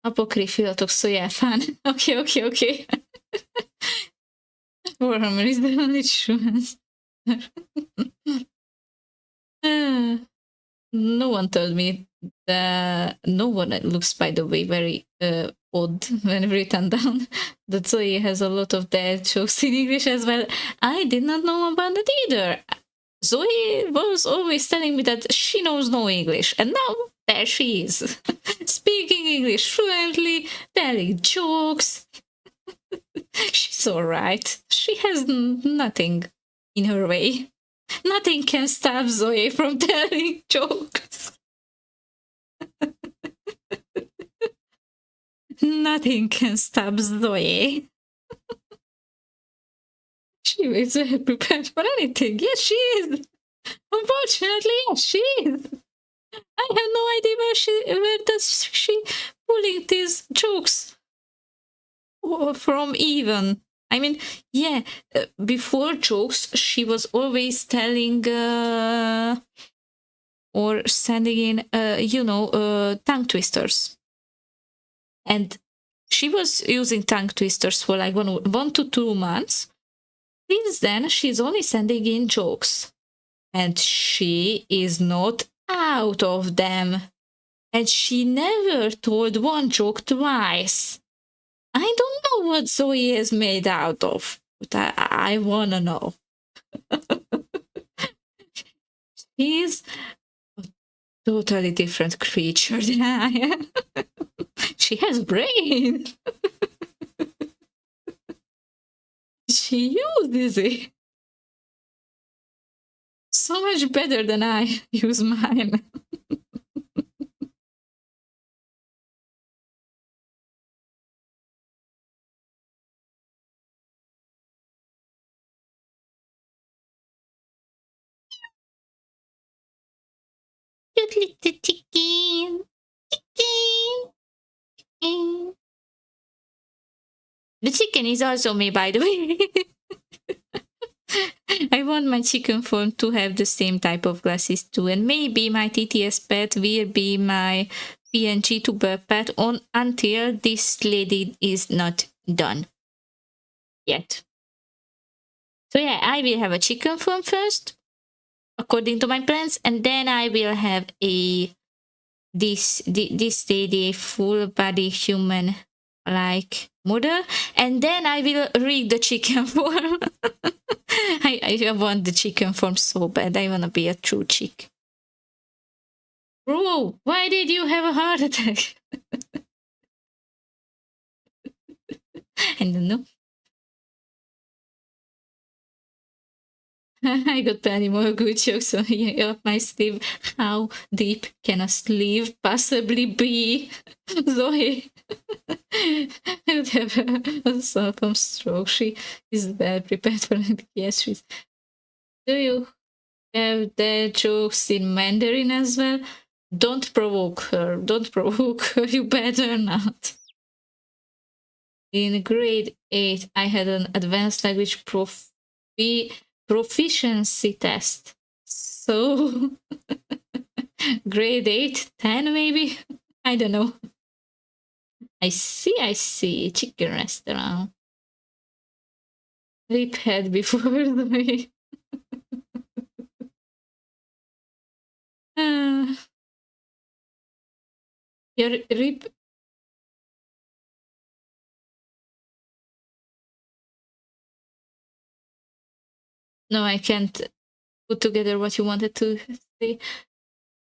Apocryphilatok, so yeah, fun. Okay. Warhammer is the only true answer. No one told me that. No one looks, by the way, very odd when written down. That Zoe has a lot of dad jokes in English as well. I did not know about that either. Zoe was always telling me that she knows no English, and now there she is, speaking English fluently, telling jokes. She's alright. She has nothing in her way. Nothing can stop Zoe from telling jokes. Nothing can stop Zoe. She is well prepared for anything. Yes, she is. Unfortunately, yes, she is. I have no idea where does she pulling these jokes from even. I mean, yeah, before jokes, she was always telling or sending in, tongue twisters. And she was using tongue twisters for like 1 to 2 months. Since then, she's only sending in jokes. And she is not out of them. And she never told one joke twice. I don't know what Zoe is made out of, but I wanna know. She's a totally different creature than I am. She has brain. She uses it so much better than I use mine. Cute little chicken. Chicken. The chicken is also me, by the way. I want my chicken form to have the same type of glasses too, and maybe my TTS pet will be my PNG tuber pet until this lady is not done yet. So yeah, I will have a chicken form first, according to my plans, and then I will have this lady full body human like model, and then I will read the chicken form. I want the chicken form so bad. I want to be a true chick. Bro, why did you have a heart attack? I don't know. I got plenty more good jokes on here up my sleeve. How deep can a sleeve possibly be? Zoe would have a self stroke. She is well prepared for it. Yes, she's. Do you have the jokes in Mandarin as well? Don't provoke her. Don't provoke her. You better not. In grade 8, I had an advanced language proficiency test. So, grade 8, 10 maybe? I don't know. I see. Chicken restaurant. Rip head before the way. Your rip. No, I can't put together what you wanted to say.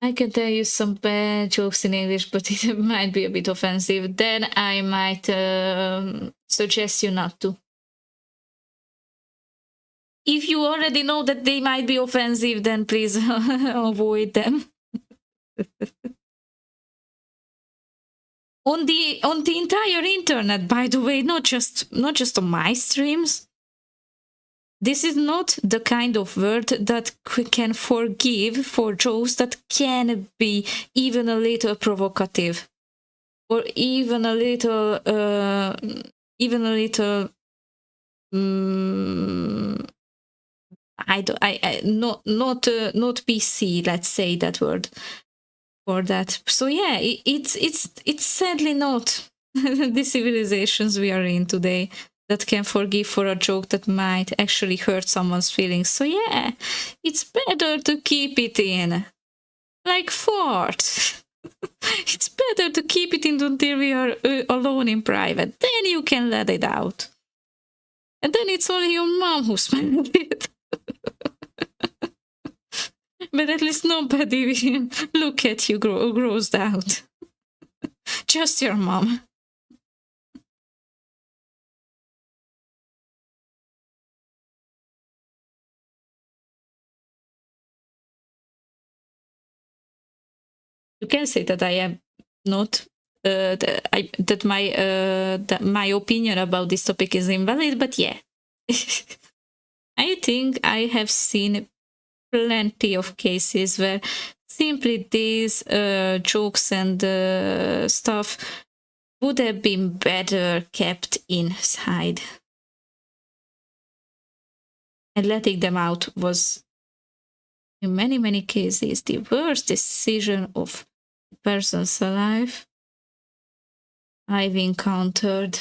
I can tell you some bad jokes in English, but it might be a bit offensive. Then I might suggest you not to. If you already know that they might be offensive, then please avoid them. on the entire internet, by the way, not just on my streams. This is not the kind of word that can forgive for jokes that can be even a little provocative, or even a little, not PC. Let's say that word for that. So yeah, it's sadly not the civilizations we are in today that can forgive for a joke that might actually hurt someone's feelings. So yeah, it's better to keep it in. Like fart. It's better to keep it in until we are alone in private. Then you can let it out. And then it's only your mom who smelled it. But at least nobody will look at you grossed out. Just your mom. You can say that I am not that my opinion about this topic is invalid, but yeah, I think I have seen plenty of cases where simply these jokes and stuff would have been better kept inside. and letting them out was, in many, many cases, the worst decision of a person's life I've encountered.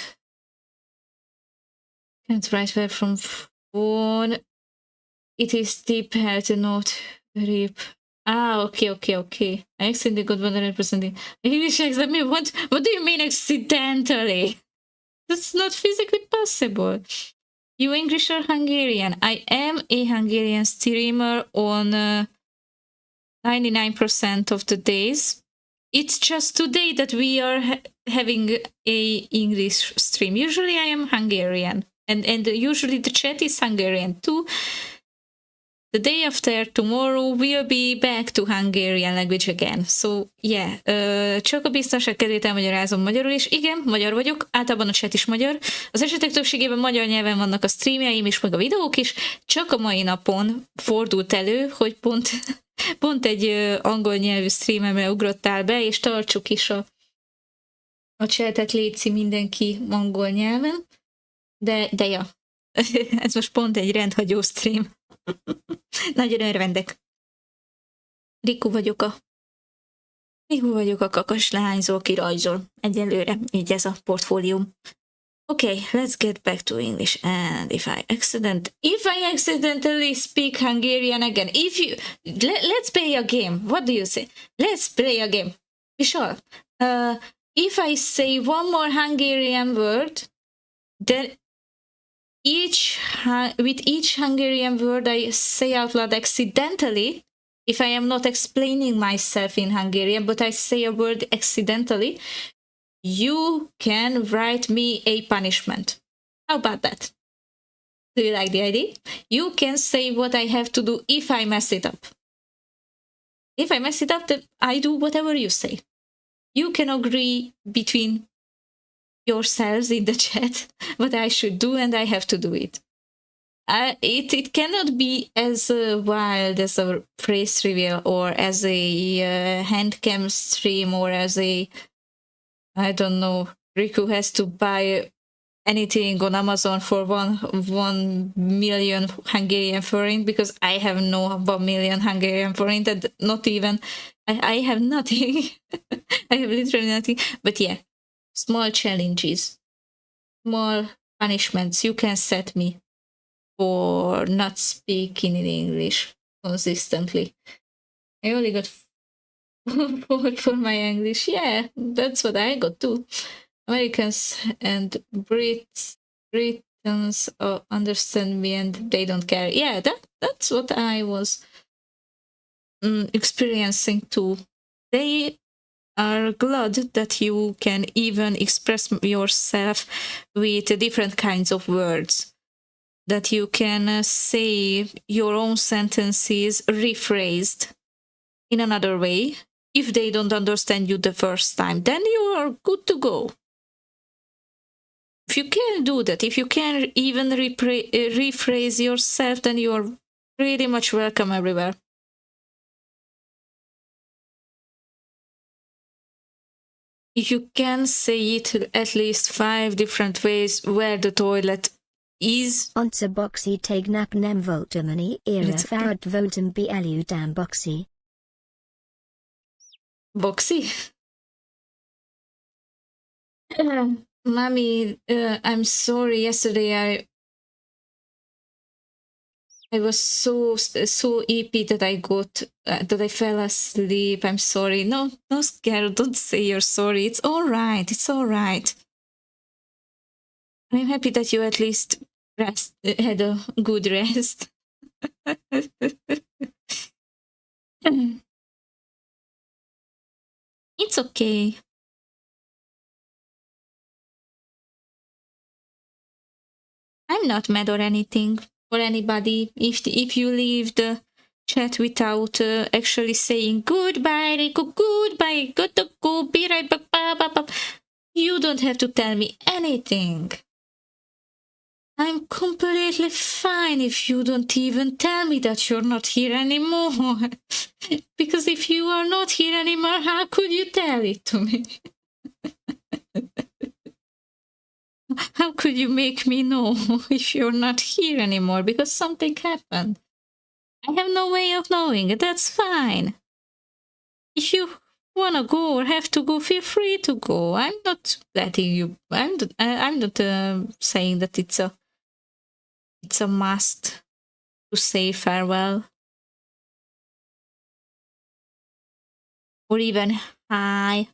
Can't write well from phone. It is deep head note. Rip. Okay. I accidentally got 100% English exam. What do you mean accidentally? That's not physically possible. You English or Hungarian? I am a Hungarian streamer on 99% of the days. It's just today that we are having a English stream. Usually I am Hungarian, and usually the chat is Hungarian too. The day after tomorrow we'll be back to Hungarian language again. So yeah, csak a biztonság kedvéért elmagyarázom magyarul, és igen, magyar vagyok, általában a chat is magyar. Az esetek többségében magyar nyelven vannak a streamjeim is, meg a videók is, csak a mai napon fordult elő, hogy pont egy angol nyelvű streamemre ugrottál be, és tartsuk is a chatet, létszi mindenki angol nyelven. De ja, ez most pont egy rendhagyó stream. Nagyon örvendek. Riku vagyok a kakas leányzó, aki rajzol. Egyelőre, így ez a portfólium. Okay, let's get back to English. And if I accidentally speak Hungarian again, let's play a game. What do you say? Let's play a game. Vishal, if I say one more Hungarian word, then with each Hungarian word I say out loud accidentally, if I am not explaining myself in Hungarian, but I say a word accidentally, you can write me a punishment. How about that? Do you like the idea? You can say what I have to do if I mess it up. If I mess it up, then I do whatever you say. You can agree between yourselves in the chat what I should do, and I have to do it. It cannot be as wild as a phrase reveal, or as a handcam stream, or as a, I don't know, Riku has to buy anything on Amazon for 1 million Hungarian forint, because I have no 1 million Hungarian forint, and not even, I have nothing. I have literally nothing. But yeah, small challenges, small punishments you can set me for not speaking in English consistently. I only got 4 for my English. Yeah, that's what I got too. Americans and Britons understand me and they don't care. Yeah, that's what I was experiencing too. They are glad that you can even express yourself with different kinds of words, that you can say your own sentences rephrased in another way. If they don't understand you the first time, then you are good to go. If you can do that, if you can even rephrase yourself, then you are pretty much welcome everywhere. If you can say it at least 5 different ways where the toilet is. Onse boxy tag nap nem voltemani era farad votem blu dam boxy. Boxy? Mommy, I'm sorry. Yesterday I was so eepy that I fell asleep. I'm sorry. No, Carol, don't say you're sorry. It's all right. It's all right. I'm happy that you at least had a good rest. It's okay. I'm not mad or anything for anybody. If you leave the chat without actually saying goodbye, Riku, goodbye, gotta go, be right back, you don't have to tell me anything. I'm completely fine if you don't even tell me that you're not here anymore. Because if you are not here anymore, how could you tell it to me? How could you make me know if you're not here anymore because something happened? I have no way of knowing. That's fine. If you wanna go or have to go, feel free to go. I'm not letting you. I'm not saying that it's a must to say farewell or even hi.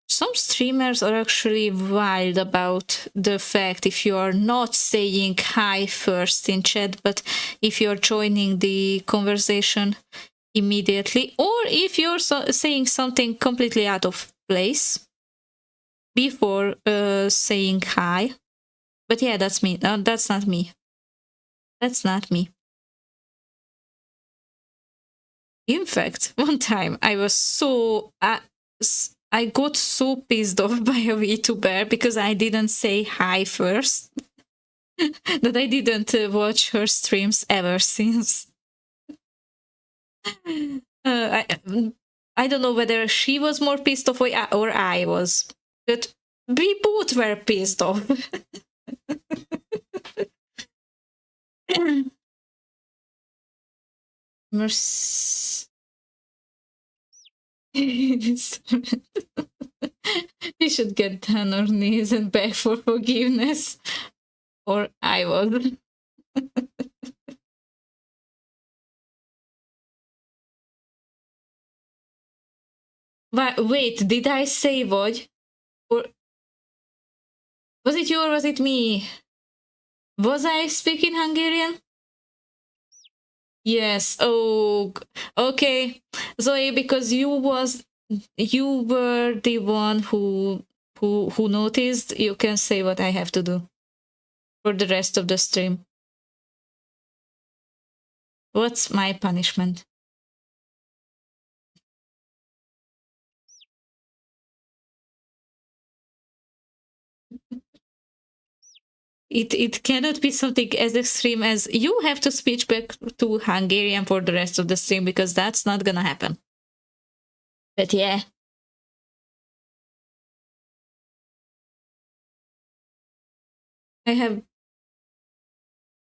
Some streamers are actually wild about the fact if you are not saying hi first in chat, but if you're joining the conversation immediately, or if you're saying something completely out of place before saying hi. But yeah, that's me. That's not me. That's not me. In fact, one time I was so... I got so pissed off by a VTuber because I didn't say hi first that I didn't watch her streams ever since. I don't know whether she was more pissed off or I was, but we both were pissed off. We should get down on our knees and beg for forgiveness. Or I was. Wait, did I say vagy? Or was it you or was it me? Was I speaking Hungarian? Yes. Oh, okay. Zoe, because you were the one who noticed, you can say what I have to do for the rest of the stream. What's my punishment? It cannot be something as extreme as you have to switch back to Hungarian for the rest of the stream, because that's not gonna happen. But yeah.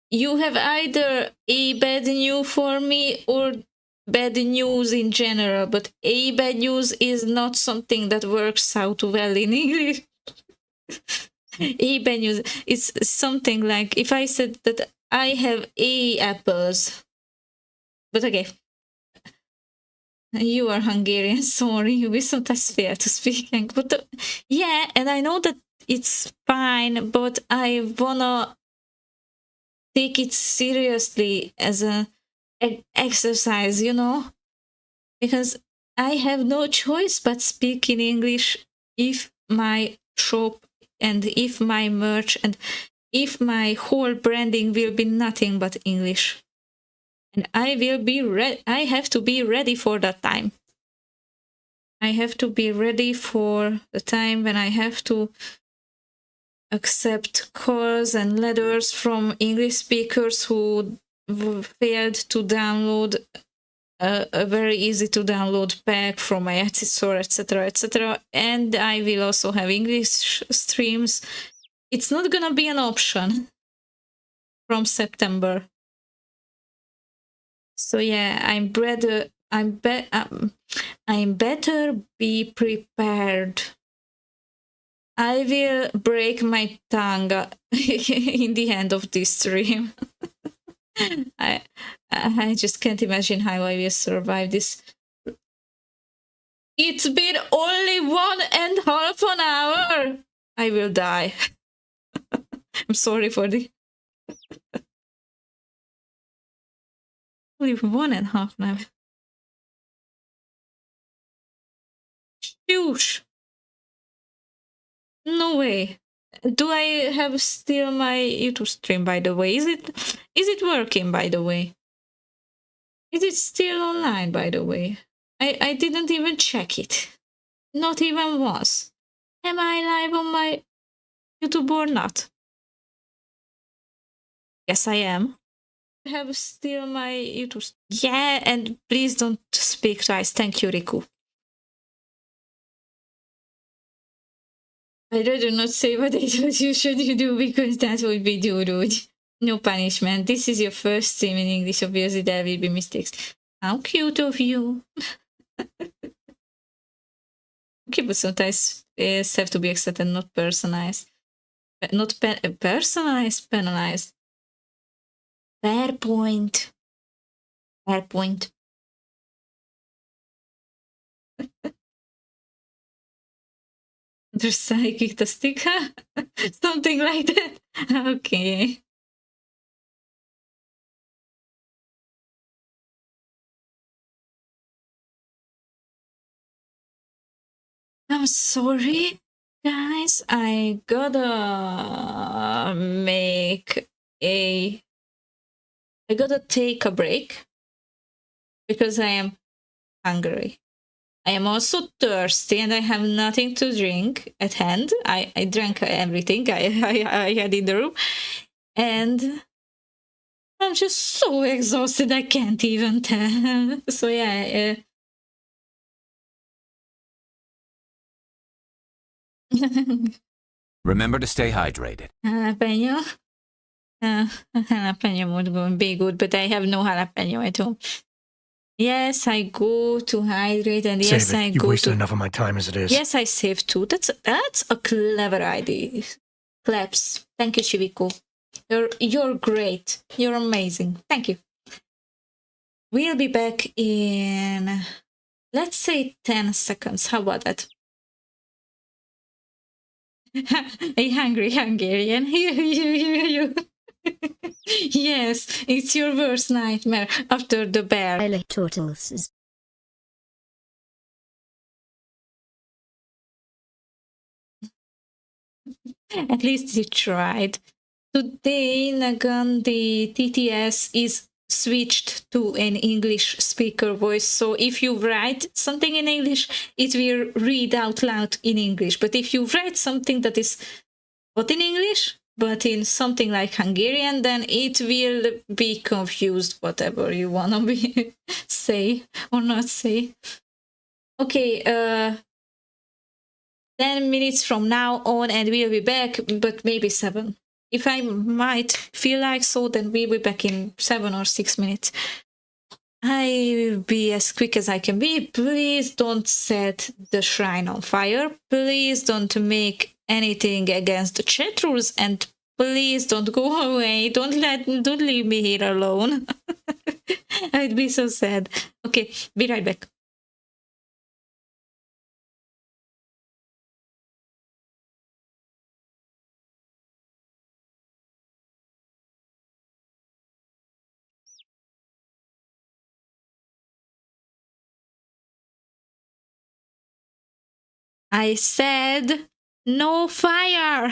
You have either a bad news for me or bad news in general, but a bad news is not something that works out well in English. A bad news is something like if I said that I have a apples, but okay. You are Hungarian, sorry, viszont fair to speaking. But yeah, and I know that it's fine, but I wanna take it seriously as an exercise, you know? Because I have no choice but speak in English if my shop and if my merch and if my whole branding will be nothing but English. And I have to be ready for that time. I have to be ready for the time when I have to accept calls and letters from English speakers who failed to download a very easy to download pack from my Etsy store, etc., etc. And I will also have English streams. It's not gonna be an option from September. So yeah, I'm better be prepared. I will break my tongue in the end of this stream. I just can't imagine how I will survive this. It's been only 1.5 hours. I will die. I'm sorry for the... Only 1.5 now. Huge. No way. Do I have still my YouTube stream, by the way? Is it working, by the way? Is it still online, by the way? I didn't even check it. Not even once. Am I live on my YouTube or not? Yes, I am. I have still my YouTube... Yeah, and please don't speak twice. Thank you, Riku. I'd rather not say what I thought you should do because that would be too rude. No punishment. This is your first stream in English. Obviously, there will be mistakes. How cute of you. Okay, but sometimes it's have to be accepted, not personalized. Not personalized, penalized. Fair point. Fair point. Just psychic the sticker? Something like that. Okay. I'm sorry, guys. I gotta take a break because I am hungry. I am also thirsty and I have nothing to drink at hand. I drank everything I had in the room. And I'm just so exhausted I can't even tell. So yeah. Remember to stay hydrated. Jalapeno? Jalapeno would be good, but I have no jalapeno at home. Yes, I go to hydrate, and yes, Save it. I You've go wasted to. enough of my time as it is. Yes, I save too. That's a clever idea. Claps. Thank you, Shiviko. You're great. You're amazing. Thank you. We'll be back in, let's say, 10 seconds. How about that? A hungry Hungarian. You. Yes, it's your worst nightmare after the bear. I like turtles. At least you tried. Today, Nagan, the TTS is switched to an English speaker voice. So if you write something in English, it will read out loud in English. But if you write something that is not in English, but in something like Hungarian, then it will be confused, whatever you want to be say or not say. Okay, 10 minutes from now on and we'll be back, but maybe 7. If I might feel like so, then we'll be back in 7 or 6 minutes. I will be as quick as I can be. Please don't set the shrine on fire. Please don't make anything against the chat rules, and please don't go away. Don't leave me here alone. I'd be so sad. Okay, be right back. I said no fire.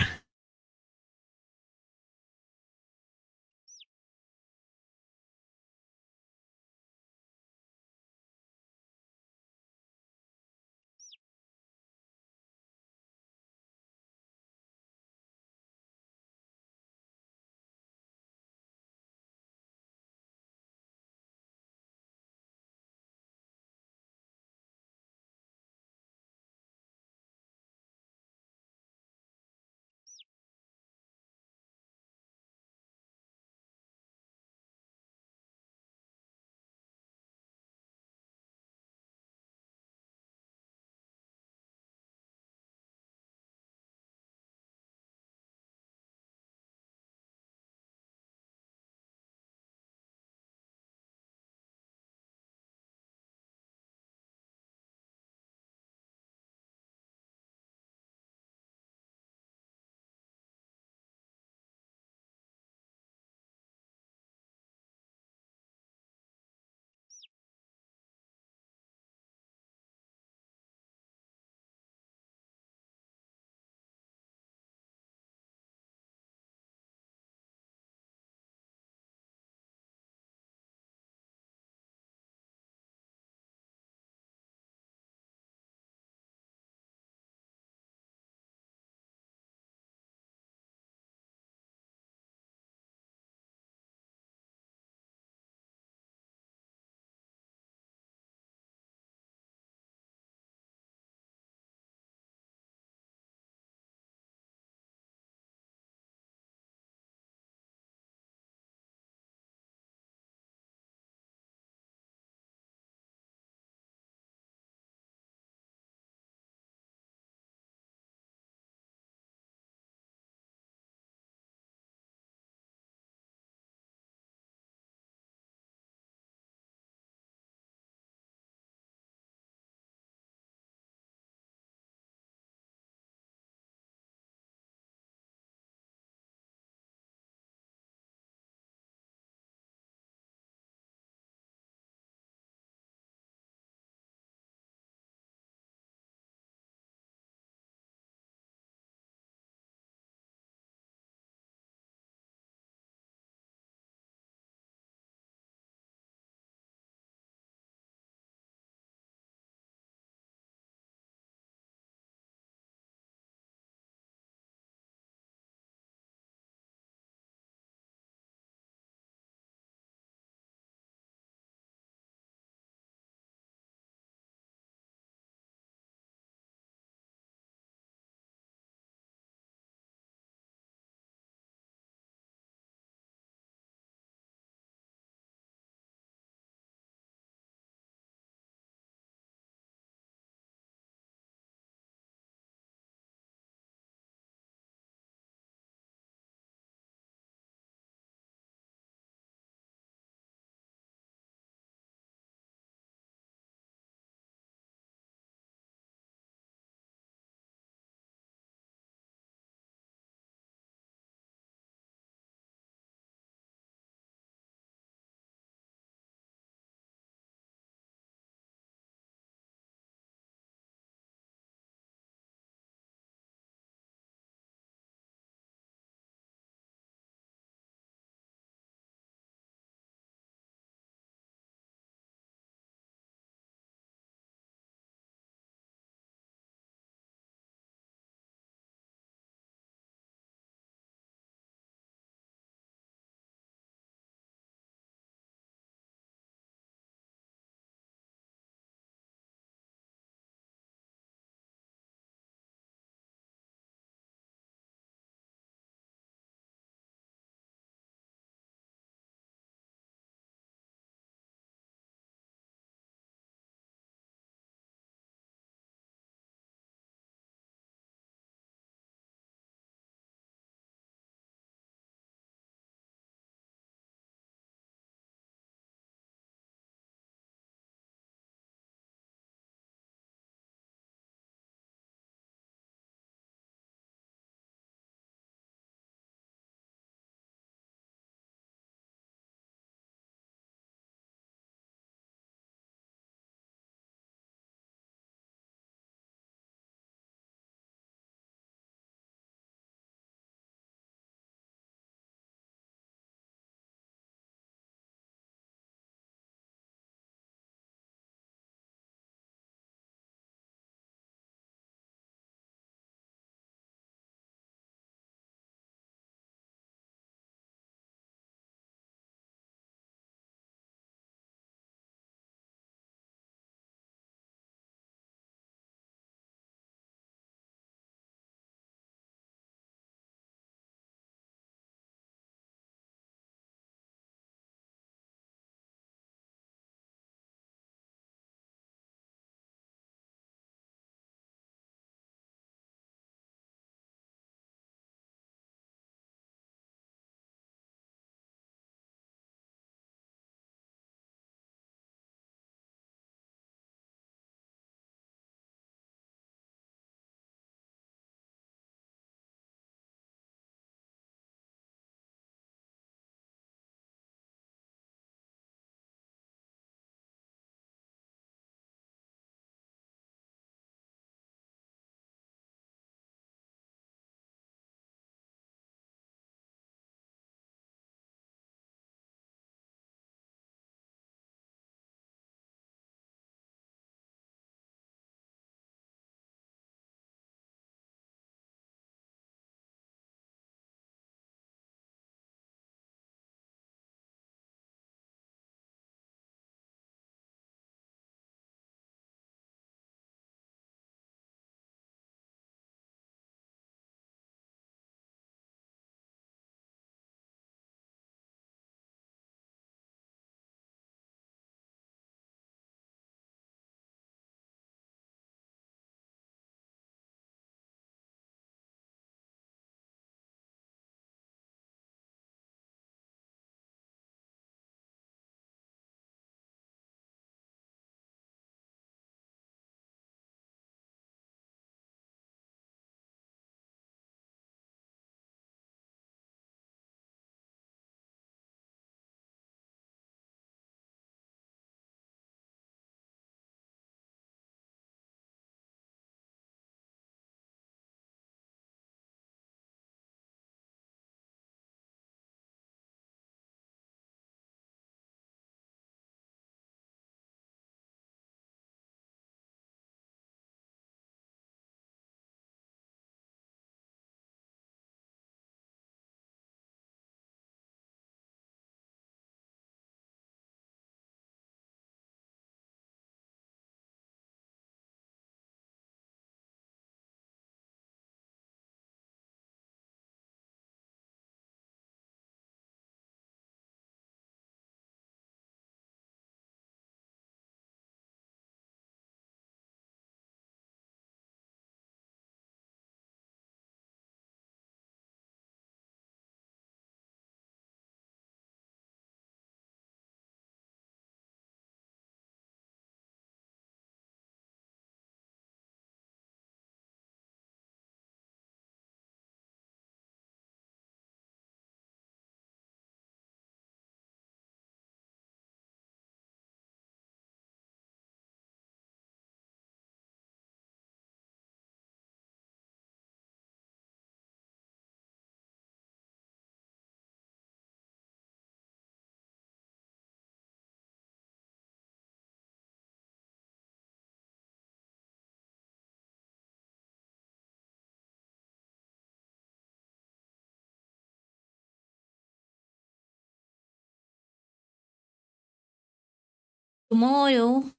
Tomorrow,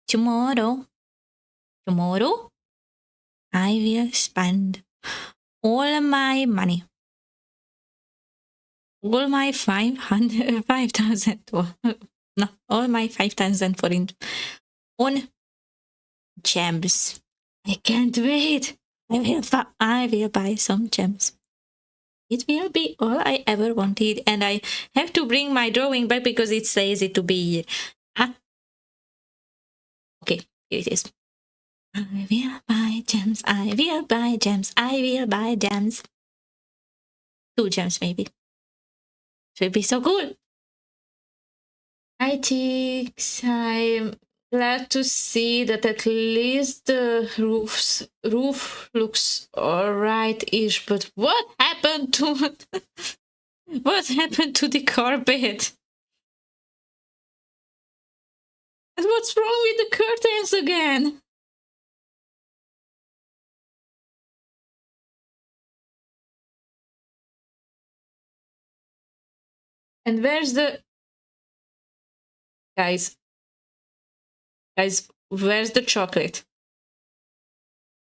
tomorrow, tomorrow, I will spend all my money. All my 5,000, no, all my 5,000 forint on gems. I can't wait. I will buy some gems. It will be all I ever wanted, and I have to bring my drawing back because it's lazy to be here. Okay, here it is. I will buy gems. I will buy gems. I will buy gems. 2 gems, maybe. Should be so cool. I think I'm glad to see that at least the roof looks alright-ish. But what happened to what happened to the carpet? And what's wrong with the curtains again? And where's the guys, where's the chocolate?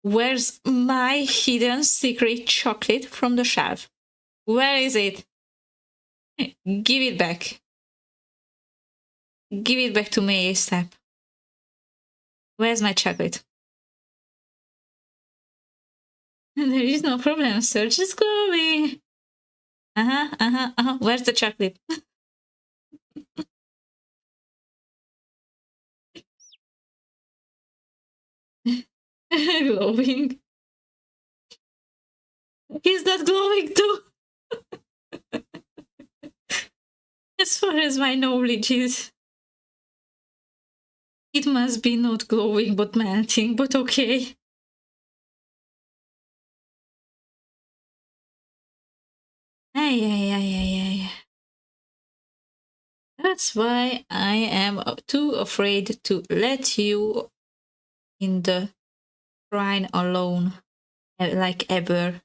Where's my hidden secret chocolate from the shelf? Where is it? Give it back. Give it back to me ASAP. Where's my chocolate? There is no problem, sir. Just glowing. Where's the chocolate? Glowing. He's not glowing too. As far as my knowledge is, it must be not glowing but melting, but okay. Ay. That's why I am too afraid to let you in the shrine alone, like ever.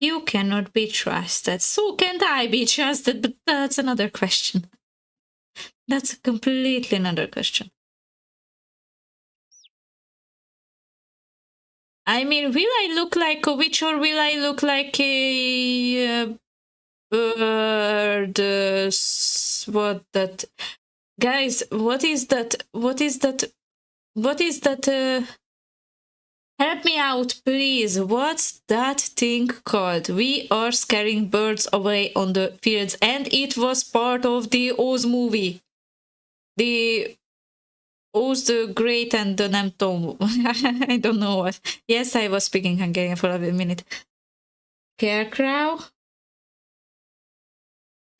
You cannot be trusted. So can't I be trusted? But that's another question. That's a completely another question. I mean, will I look like a witch or will I look like a bird? What that? Guys, what is that? What is that? What is that? Help me out, please. What's that thing called? We are scaring birds away on the fields, and it was part of the Oz movie. The Oz the Great and the Nemtom. I don't know what. Yes, I was speaking Hungarian for a minute. Scarecrow?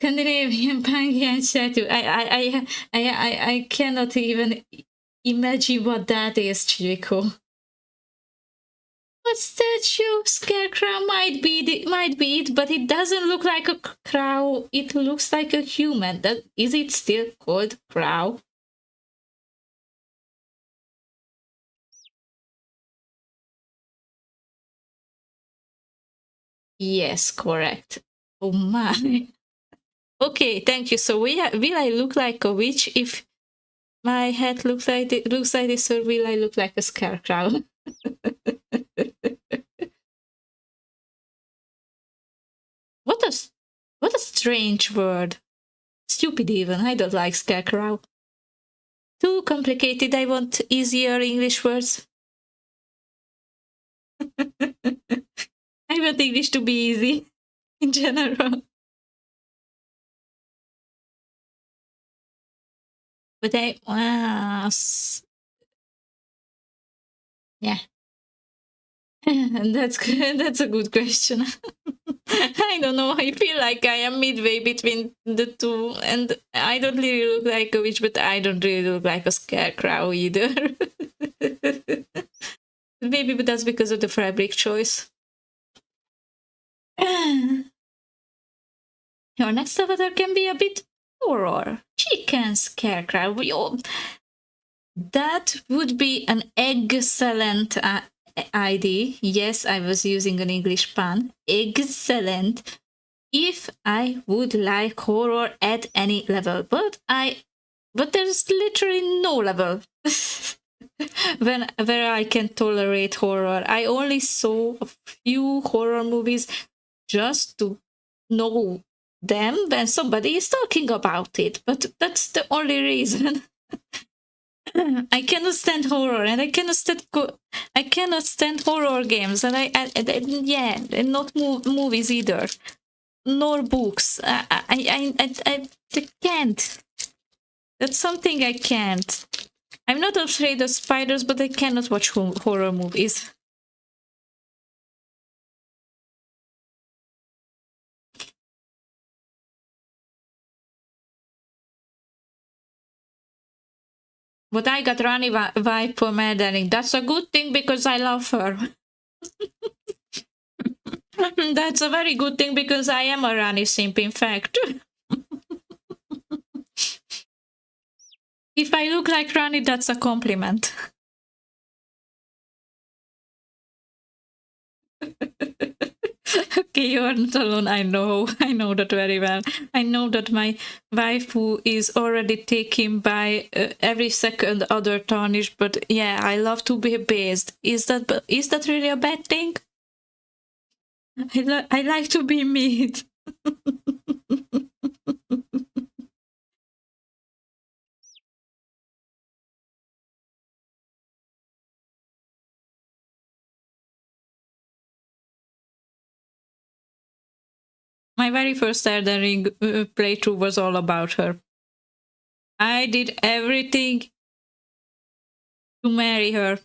Scandinavian Pangian statue. I cannot even imagine what that is, Chico. What statue? Scarecrow might be it, but it doesn't look like a crow. It looks like a human. Is it still called crow? Yes, correct. Oh my. Okay, thank you. So will I look like a witch if my head looks like this, or will I look like a scarecrow? What a strange word. Stupid even. I don't like scarecrow. Too complicated. I want easier English words. I want English to be easy in general. But yeah. That's a good question. I don't know. I feel like I am midway between the two, and I don't really look like a witch, but I don't really look like a scarecrow either. Maybe but that's because of the fabric choice. Your next avatar can be a bit horror. Chicken scarecrow. That would be an excellent idea. Yes, I was using an English pun. Excellent. if I would like horror at any level, but there's literally no level where I can tolerate horror. I only saw a few horror movies just to know them when somebody is talking about it, but that's the only reason. I cannot stand horror, and I cannot stand horror games, and and not movies either, nor books. I can't. That's something I can't. I'm not afraid of spiders, but I cannot watch horror movies. But I got Rani vibe for Madeline. That's a good thing because I love her. That's a very good thing because I am a Rani simp, in fact. If I look like Rani, that's a compliment. Okay, you're not alone. I know that very well. I know that my waifu is already taken by every second other tarnish, but yeah, I love to be based. Is that really a bad thing? I like to be meat. My very first Elden Ring playthrough was all about her. I did everything to marry her,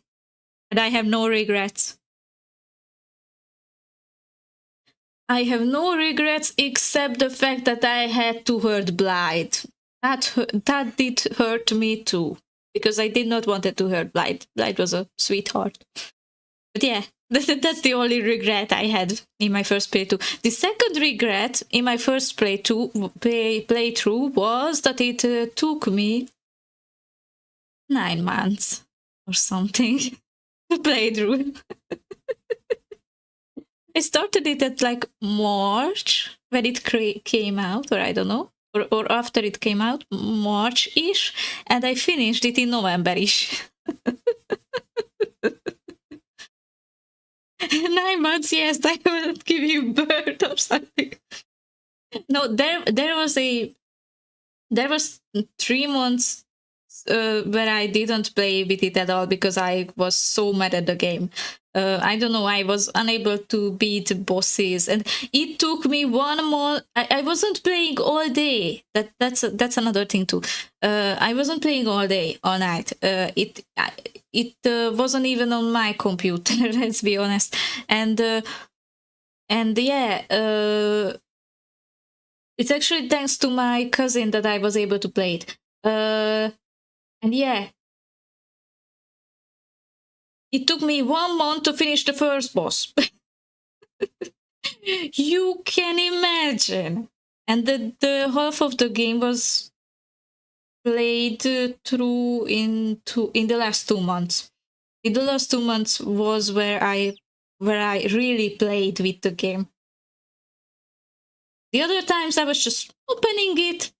and I have no regrets. I have no regrets except the fact that I had to hurt Blight. That did hurt me too, because I did not want to hurt Blight. Blight was a sweetheart. But yeah, that's the only regret I had in my first playthrough. The second regret in my first playthrough was that it took me 9 months or something to play through. I started it at like March when it came out, or I don't know, or after it came out, March-ish, and I finished it in November-ish. 9 months, yes, I will give you birth or something. No, there was 3 months where I didn't play with it at all because I was so mad at the game. I don't know, I was unable to beat bosses, and it took me 1 month. I wasn't playing all day. That's another thing too. I wasn't playing all day, all night. It wasn't even on my computer. Let's be honest. And yeah, it's actually thanks to my cousin that I was able to play it. And yeah, it took me 1 month to finish the first boss. You can imagine. And the half of the game was played through in the last 2 months. In the last 2 months was where I really played with the game. The other times I was just opening it,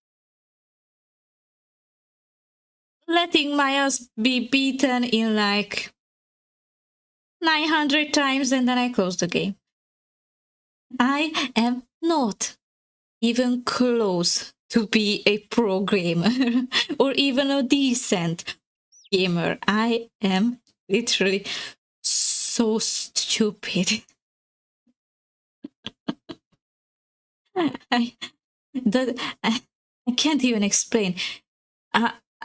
letting my ass be beaten in like 900 times, and then I closed the game. I am not even close to be a pro gamer or even a decent gamer. I am literally so stupid. I can't even explain.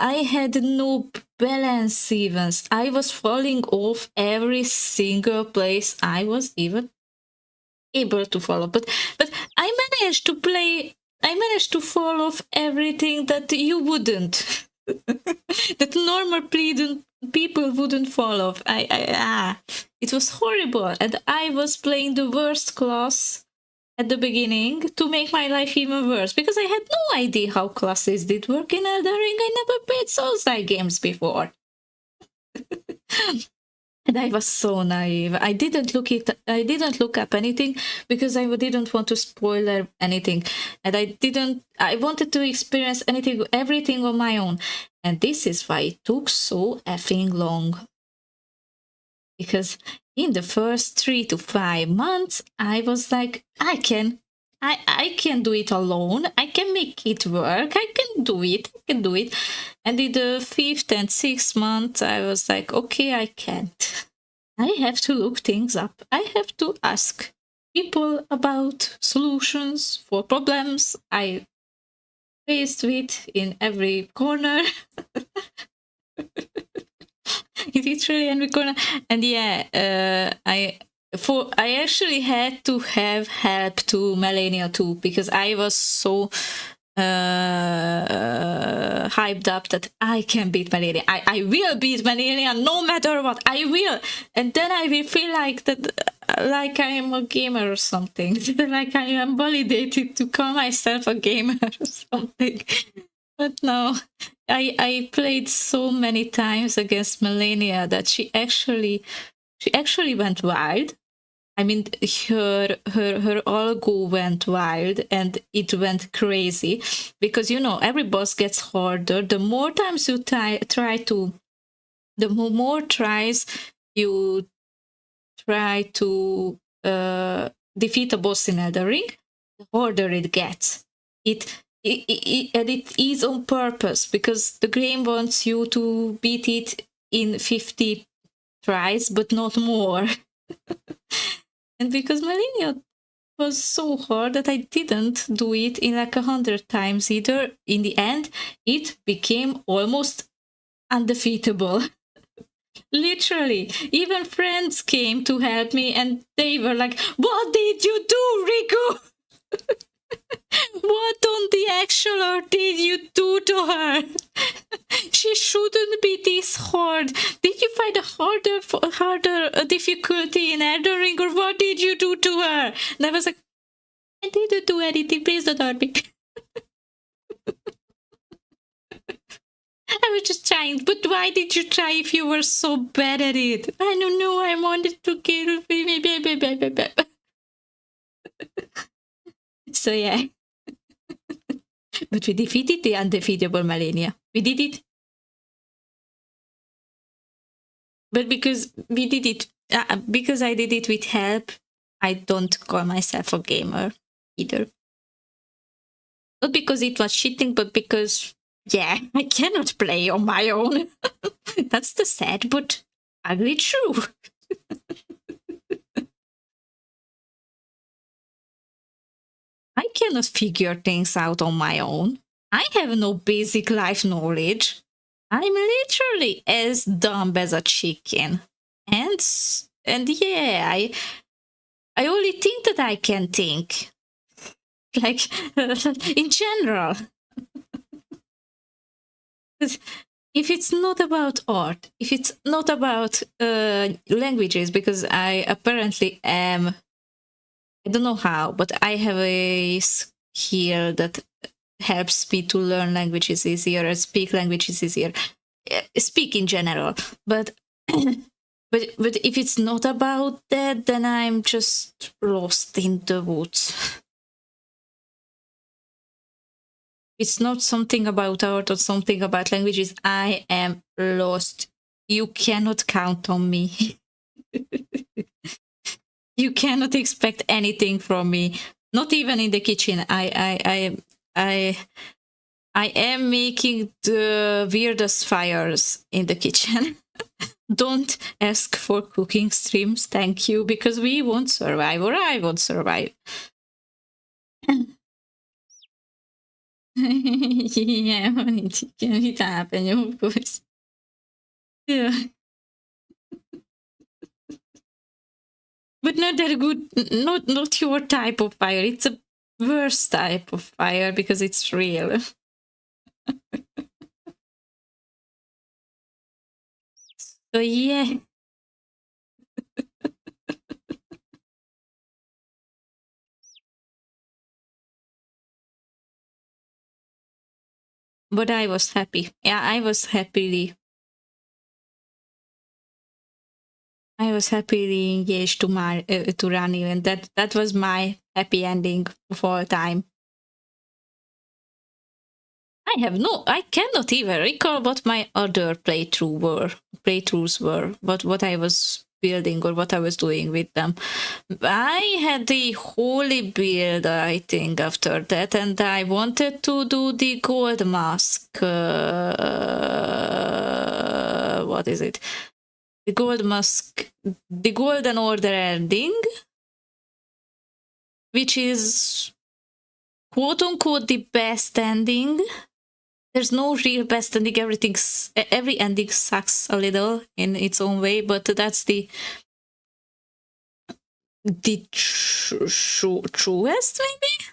I had no balance even. I was falling off every single place I was even able to follow. But I managed to fall off everything that you wouldn't. That normal people wouldn't fall off. It was horrible. And I was playing the worst class at the beginning to make my life even worse, because I had no idea how classes did work in Elden Ring. I never played Souls-like games before. And I was so naive. I didn't look up anything because I didn't want to spoil anything. And I wanted to experience everything on my own. And this is why it took so effing long. Because in the first 3 to 5 months, I was like, I can do it alone. I can make it work. I can do it. And in the 5th and 6th month, I was like, okay, I can't. I have to look things up. I have to ask people about solutions for problems I faced with in every corner. Literally every corner. And yeah, I actually had to have help to Melania too, because I was so hyped up that I can beat Melania. I will beat Melania no matter what. I will. And then I will feel like that, like I am a gamer or something. Like I am validated to call myself a gamer or something. But no, I played so many times against Melania that she actually went wild. I mean, her algo went wild and it went crazy because, you know, every boss gets harder. The more times you the more tries you try to defeat a boss in Elden Ring, the harder it gets. And it is on purpose because the game wants you to beat it in 50 tries, but not more. And because Melania was so hard that I didn't do it in like 100 times either, in the end, it became almost undefeatable. Literally, even friends came to help me and they were like, "What did you do, Riku? What on the actual earth did you do to her? She shouldn't be this hard. Did you find a harder difficulty in Elden Ring, or what did you do to her?" And I was like, "I didn't do anything. Please don't hurt me." I was just trying. But why did you try if you were so bad at it? I don't know. I wanted to kill me. So yeah. But we defeated the undefeatable Melania. We did it. But because we did it, because I did it with help, I don't call myself a gamer either. Not because it was cheating, but because, yeah, I cannot play on my own. That's the sad but ugly truth. I cannot figure things out on my own. I have no basic life knowledge. I'm literally as dumb as a chicken. And yeah, I only think that I can think. Like, in general. If it's not about art, if it's not about languages, because I apparently am, I don't know how, but I have a skill that helps me to learn languages easier and speak languages easier. Speak in general. But but if it's not about that, then I'm just lost in the woods. It's not something about art or something about languages. I am lost. You cannot count on me. You cannot expect anything from me. Not even in the kitchen. I am making the weirdest fires in the kitchen. Don't ask for cooking streams, thank you, because we won't survive, or I won't survive. Yeah, it happen, of course. Yeah. But not that good, not your type of fire. It's a worse type of fire because it's real. So yeah. But I was happy. Yeah, I was happily. I was happily engaged to Rani, and that was my happy ending of all time. I cannot even recall what my other playthroughs were, what I was building or what I was doing with them. I had the holy build, I think, after that, and I wanted to do the gold mask. What is it? The gold mask, the golden order ending, which is quote unquote the best ending. There's no real best ending. Every ending sucks a little in its own way, but that's the truest, maybe,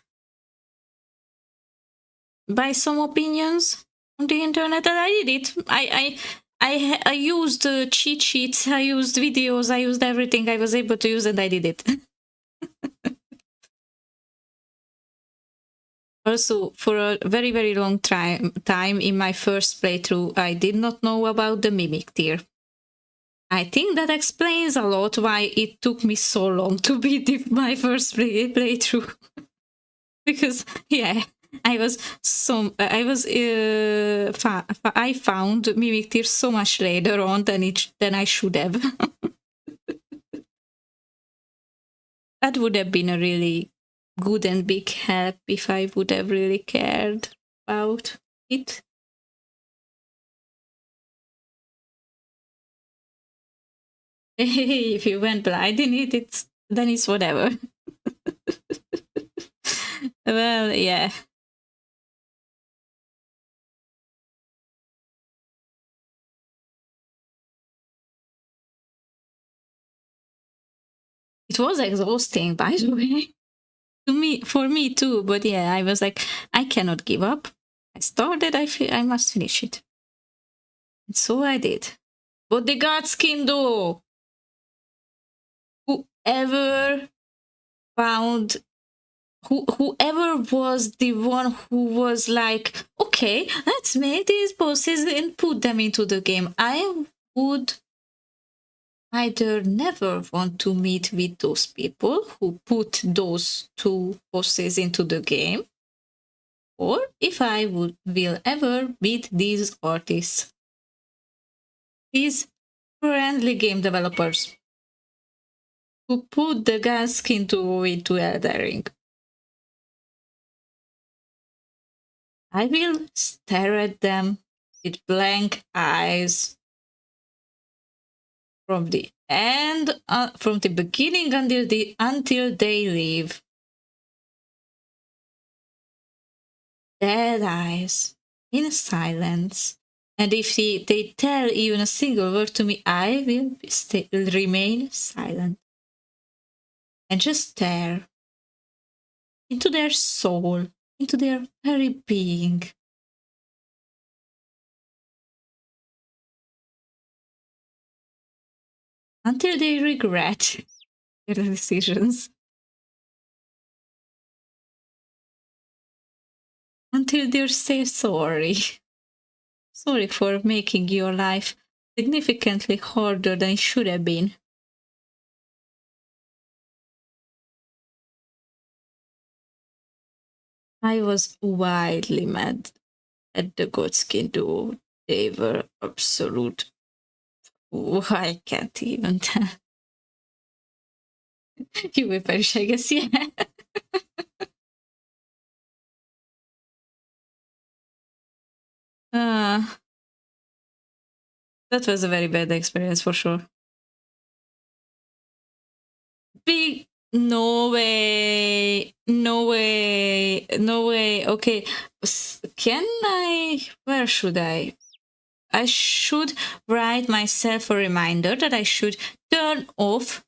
by some opinions on the internet. And I did it. I used cheat sheets. I used videos. I used everything I was able to use, and I did it. Also, for a very, very long time in my first playthrough, I did not know about the Mimic Tear. I think that explains a lot why it took me so long to beat my first playthrough. Because, yeah, I found Mimic Tear so much later on than I should have. That would have been a really good and big help if I would have really cared about it. If you went blind in it, then it's whatever. Well, yeah. It was exhausting, by the way. For me too, but yeah, I was like, I cannot give up. I started, I must finish it. And so I did. But the Godskin though, whoever was the one who was like, okay, let's make these bosses and put them into the game. I would either never want to meet with those people who put those two bosses into the game, or if I will ever meet these artists, these friendly game developers who put the Godskin into Elden Ring. I will stare at them with blank eyes from the beginning until they leave. Dead eyes, in silence. And if they tell even a single word to me, I will remain silent and just stare into their soul, into their very being. Until they regret their decisions. Until they say sorry. Sorry for making your life significantly harder than it should have been. I was wildly mad at the Godskin duo. They were absolute. I can't even tell. Jövőben is, I guess, yeah. That was a very bad experience for sure. Big, no way. Okay, where should I? I should write myself a reminder that I should turn off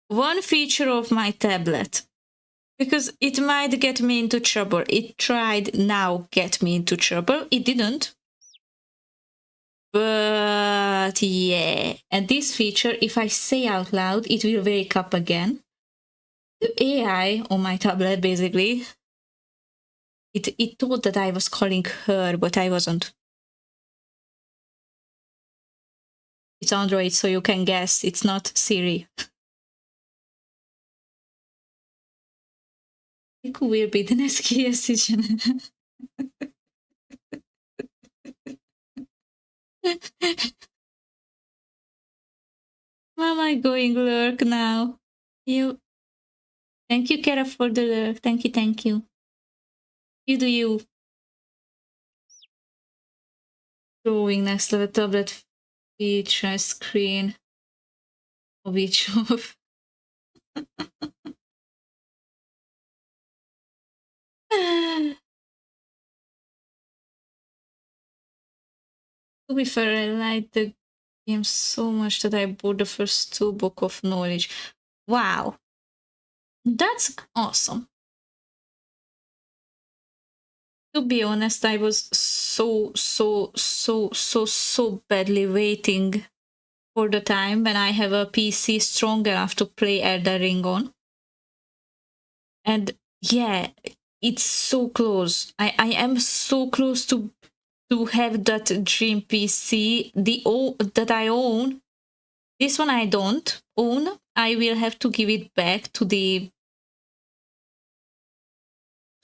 one feature of my tablet, because it might get me into trouble. It tried now get me into trouble. It didn't. But yeah, and this feature, if I say out loud, it will wake up again. The AI on my tablet, basically, it thought that I was calling her, but I wasn't. It's Android, so you can guess. It's not Siri. Who will be the next kijezdjen? Why am I going lurk now? You. Thank you, Kara, for the lurk. Thank you, thank you. You do you. Drawing next level tablet feature screen of each of. To be fair, I like the game so much that I bought the first 2 Book of Knowledge. Wow. That's awesome. To be honest, I was so badly waiting for the time when I have a PC strong enough to play Elden Ring on. And yeah, it's so close. I am so close to have that dream PC, that I own. This one I don't own. I will have to give it back to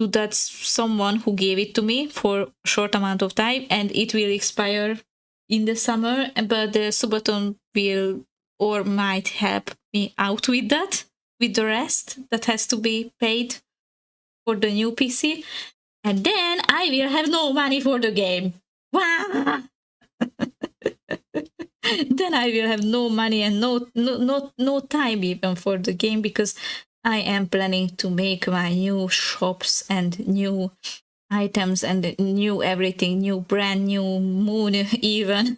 that someone who gave it to me for a short amount of time, and it will expire in the summer. But the Subaton will or might help me out with that, with the rest that has to be paid for the new PC. And then I will have no money for the game. Wow! Then I will have no money and no time even for the game, because I am planning to make my new shops and new items and new everything, new brand new moon even.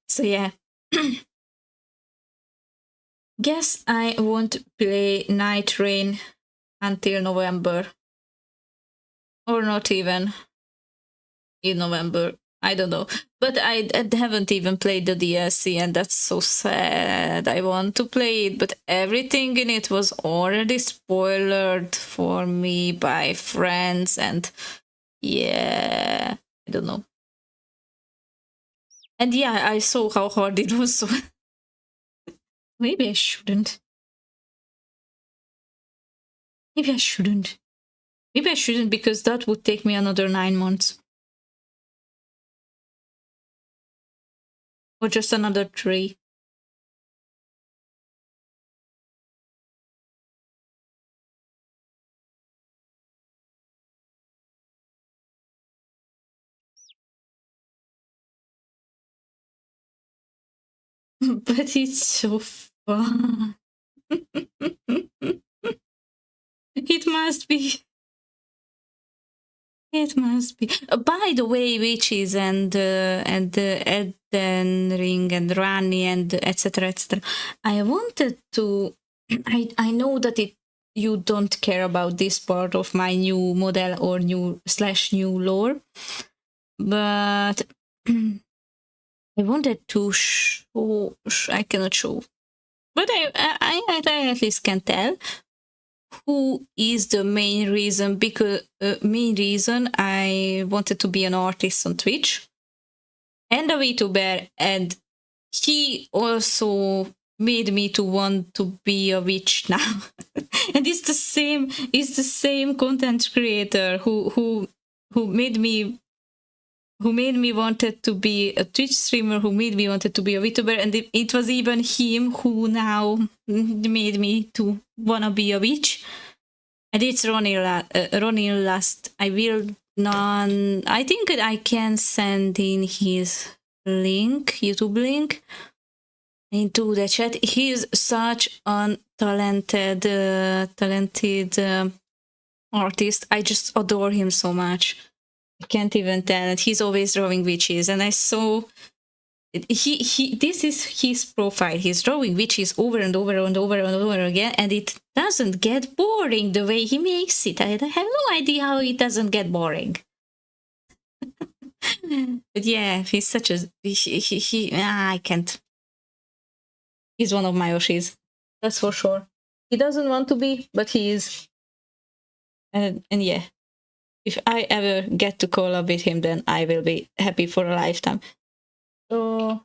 So yeah. Guess I won't play Night Rain until November. Or not even in November. I don't know. But I haven't even played the DLC, and that's so sad. I want to play it, but everything in it was already spoiled for me by friends, and yeah, I don't know. And yeah, I saw how hard it was, so maybe I shouldn't. Maybe I shouldn't. Maybe I shouldn't, because that would take me another 9 months. Or just another 3. But it's so fun. It must be. It must be. By the way, witches and Elden Ring and Rani and etc. etc. I wanted to. I know that you don't care about this part of my new model or new lore, but I wanted to show. I cannot show, but I at least can tell who is the main reason, because main reason I wanted to be an artist on Twitch and a VTuber, and he also made me to want to be a witch now. And it's the same content creator who made me wanted to be a Twitch streamer, who made me wanted to be a VTuber, and it was even him who now made me to wanna be a witch. And it's Ronnie Last. I think I can send in his YouTube link into the chat. He's such a talented artist. I just adore him so much. I can't even tell. And he's always drawing witches, and I saw this is his profile. He's drawing witches over and over and over and over again, and it doesn't get boring the way he makes it. I have no idea how it doesn't get boring. But yeah, he's such a I can't. He's one of my Oshis, that's for sure. He doesn't want to be, but he is. And yeah, if I ever get to collab with him, then I will be happy for a lifetime. So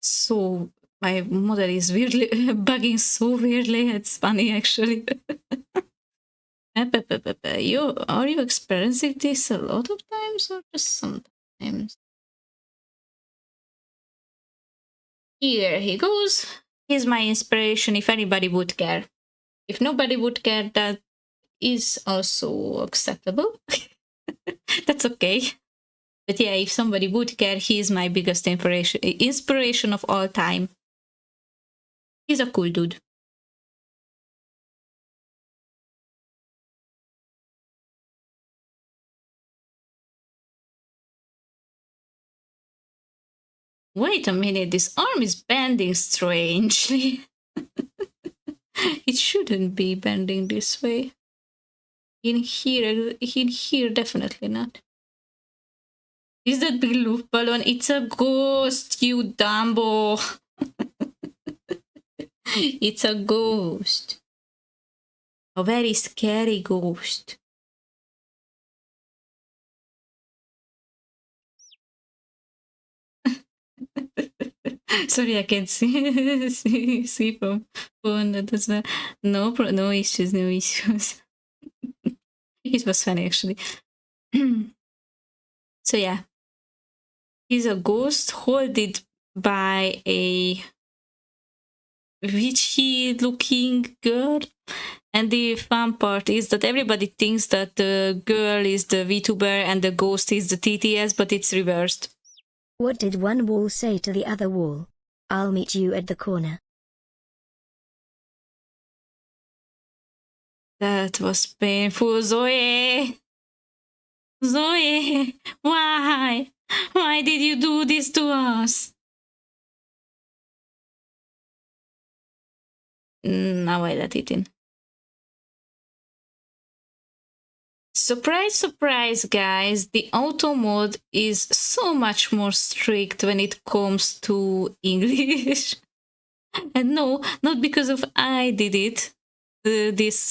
So my model is weirdly bugging so weirdly. It's funny actually. Are you experiencing this a lot of times or just sometimes? Here he goes. He's my inspiration if anybody would care. If nobody would care, that is also acceptable. That's okay. But yeah, if somebody would care, he is my biggest inspiration of all time. He's a cool dude. Wait a minute, this arm is bending strangely. It shouldn't be bending this way. In here, definitely not. Is that big loop balloon? It's a ghost, you Dumbo. It's a ghost. A very scary ghost. Sorry, I can't see from phone that as well. No issues, no issues. It was funny actually. So yeah, he's a ghost holded by a witchy-looking girl. And the fun part is that everybody thinks that the girl is the VTuber and the ghost is the TTS, but it's reversed. What did one wall say to the other wall? I'll meet you at the corner. That was painful, Zoe. Zoe, why? Why did you do this to us? Now I let it in. Surprise, surprise, guys. The auto mode is so much more strict when it comes to English. And no, not because of I did it.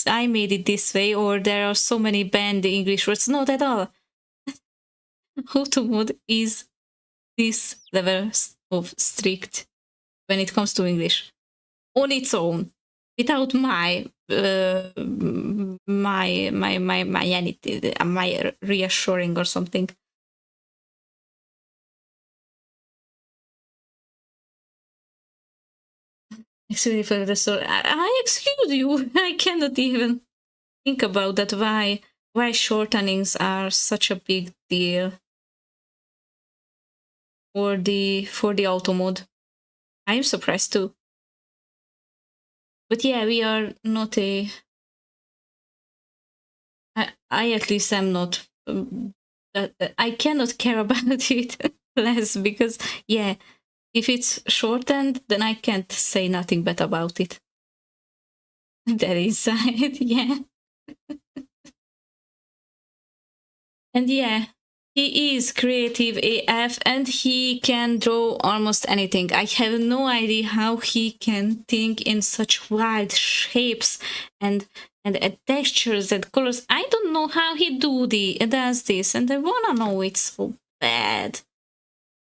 I made it this way, or there are so many banned English words. Not at all. Auto mode is this level of strict when it comes to English on its own, without my reassuring or something. Excuse for the story. I excuse you. I cannot even think about that. Why shortenings are such a big deal for the auto mode. I'm surprised too. But yeah, we are not a. I at least am not. I cannot care about it less because yeah, if it's shortened, then I can't say nothing bad about it. That is it, yeah. And yeah, he is creative AF and he can draw almost anything. I have no idea how he can think in such wild shapes and textures and colors. I don't know how he does this, and I wanna know it so bad.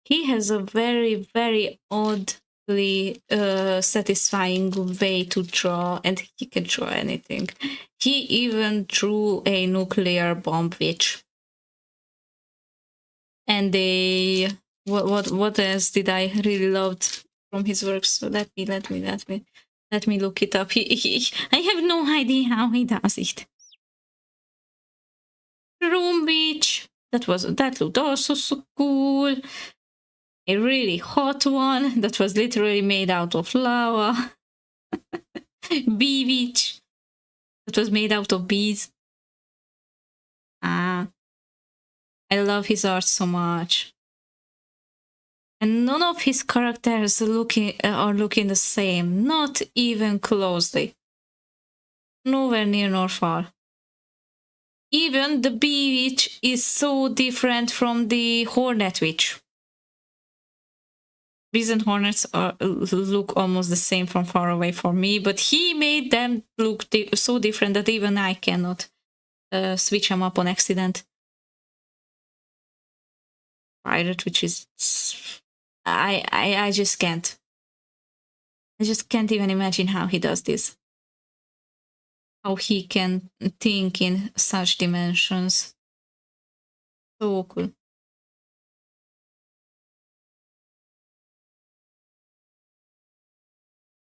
He has a very, very oddly satisfying way to draw, and he can draw anything. He even drew a nuclear bomb witch. And what else did I really loved from his works? So let me look it up. I have no idea how he does it. Room witch. That looked also so cool. A really hot one that was literally made out of lava. Bee witch. That was made out of bees. I love his art so much. And none of his characters are looking the same, not even closely. Nowhere near nor far. Even the bee witch is so different from the hornet witch. Bees and hornets look almost the same from far away for me, but he made them look so different that even I cannot switch them up on accident. pirate, which is I just can't. I just can't even imagine how he does this. How he can think in such dimensions. So cool.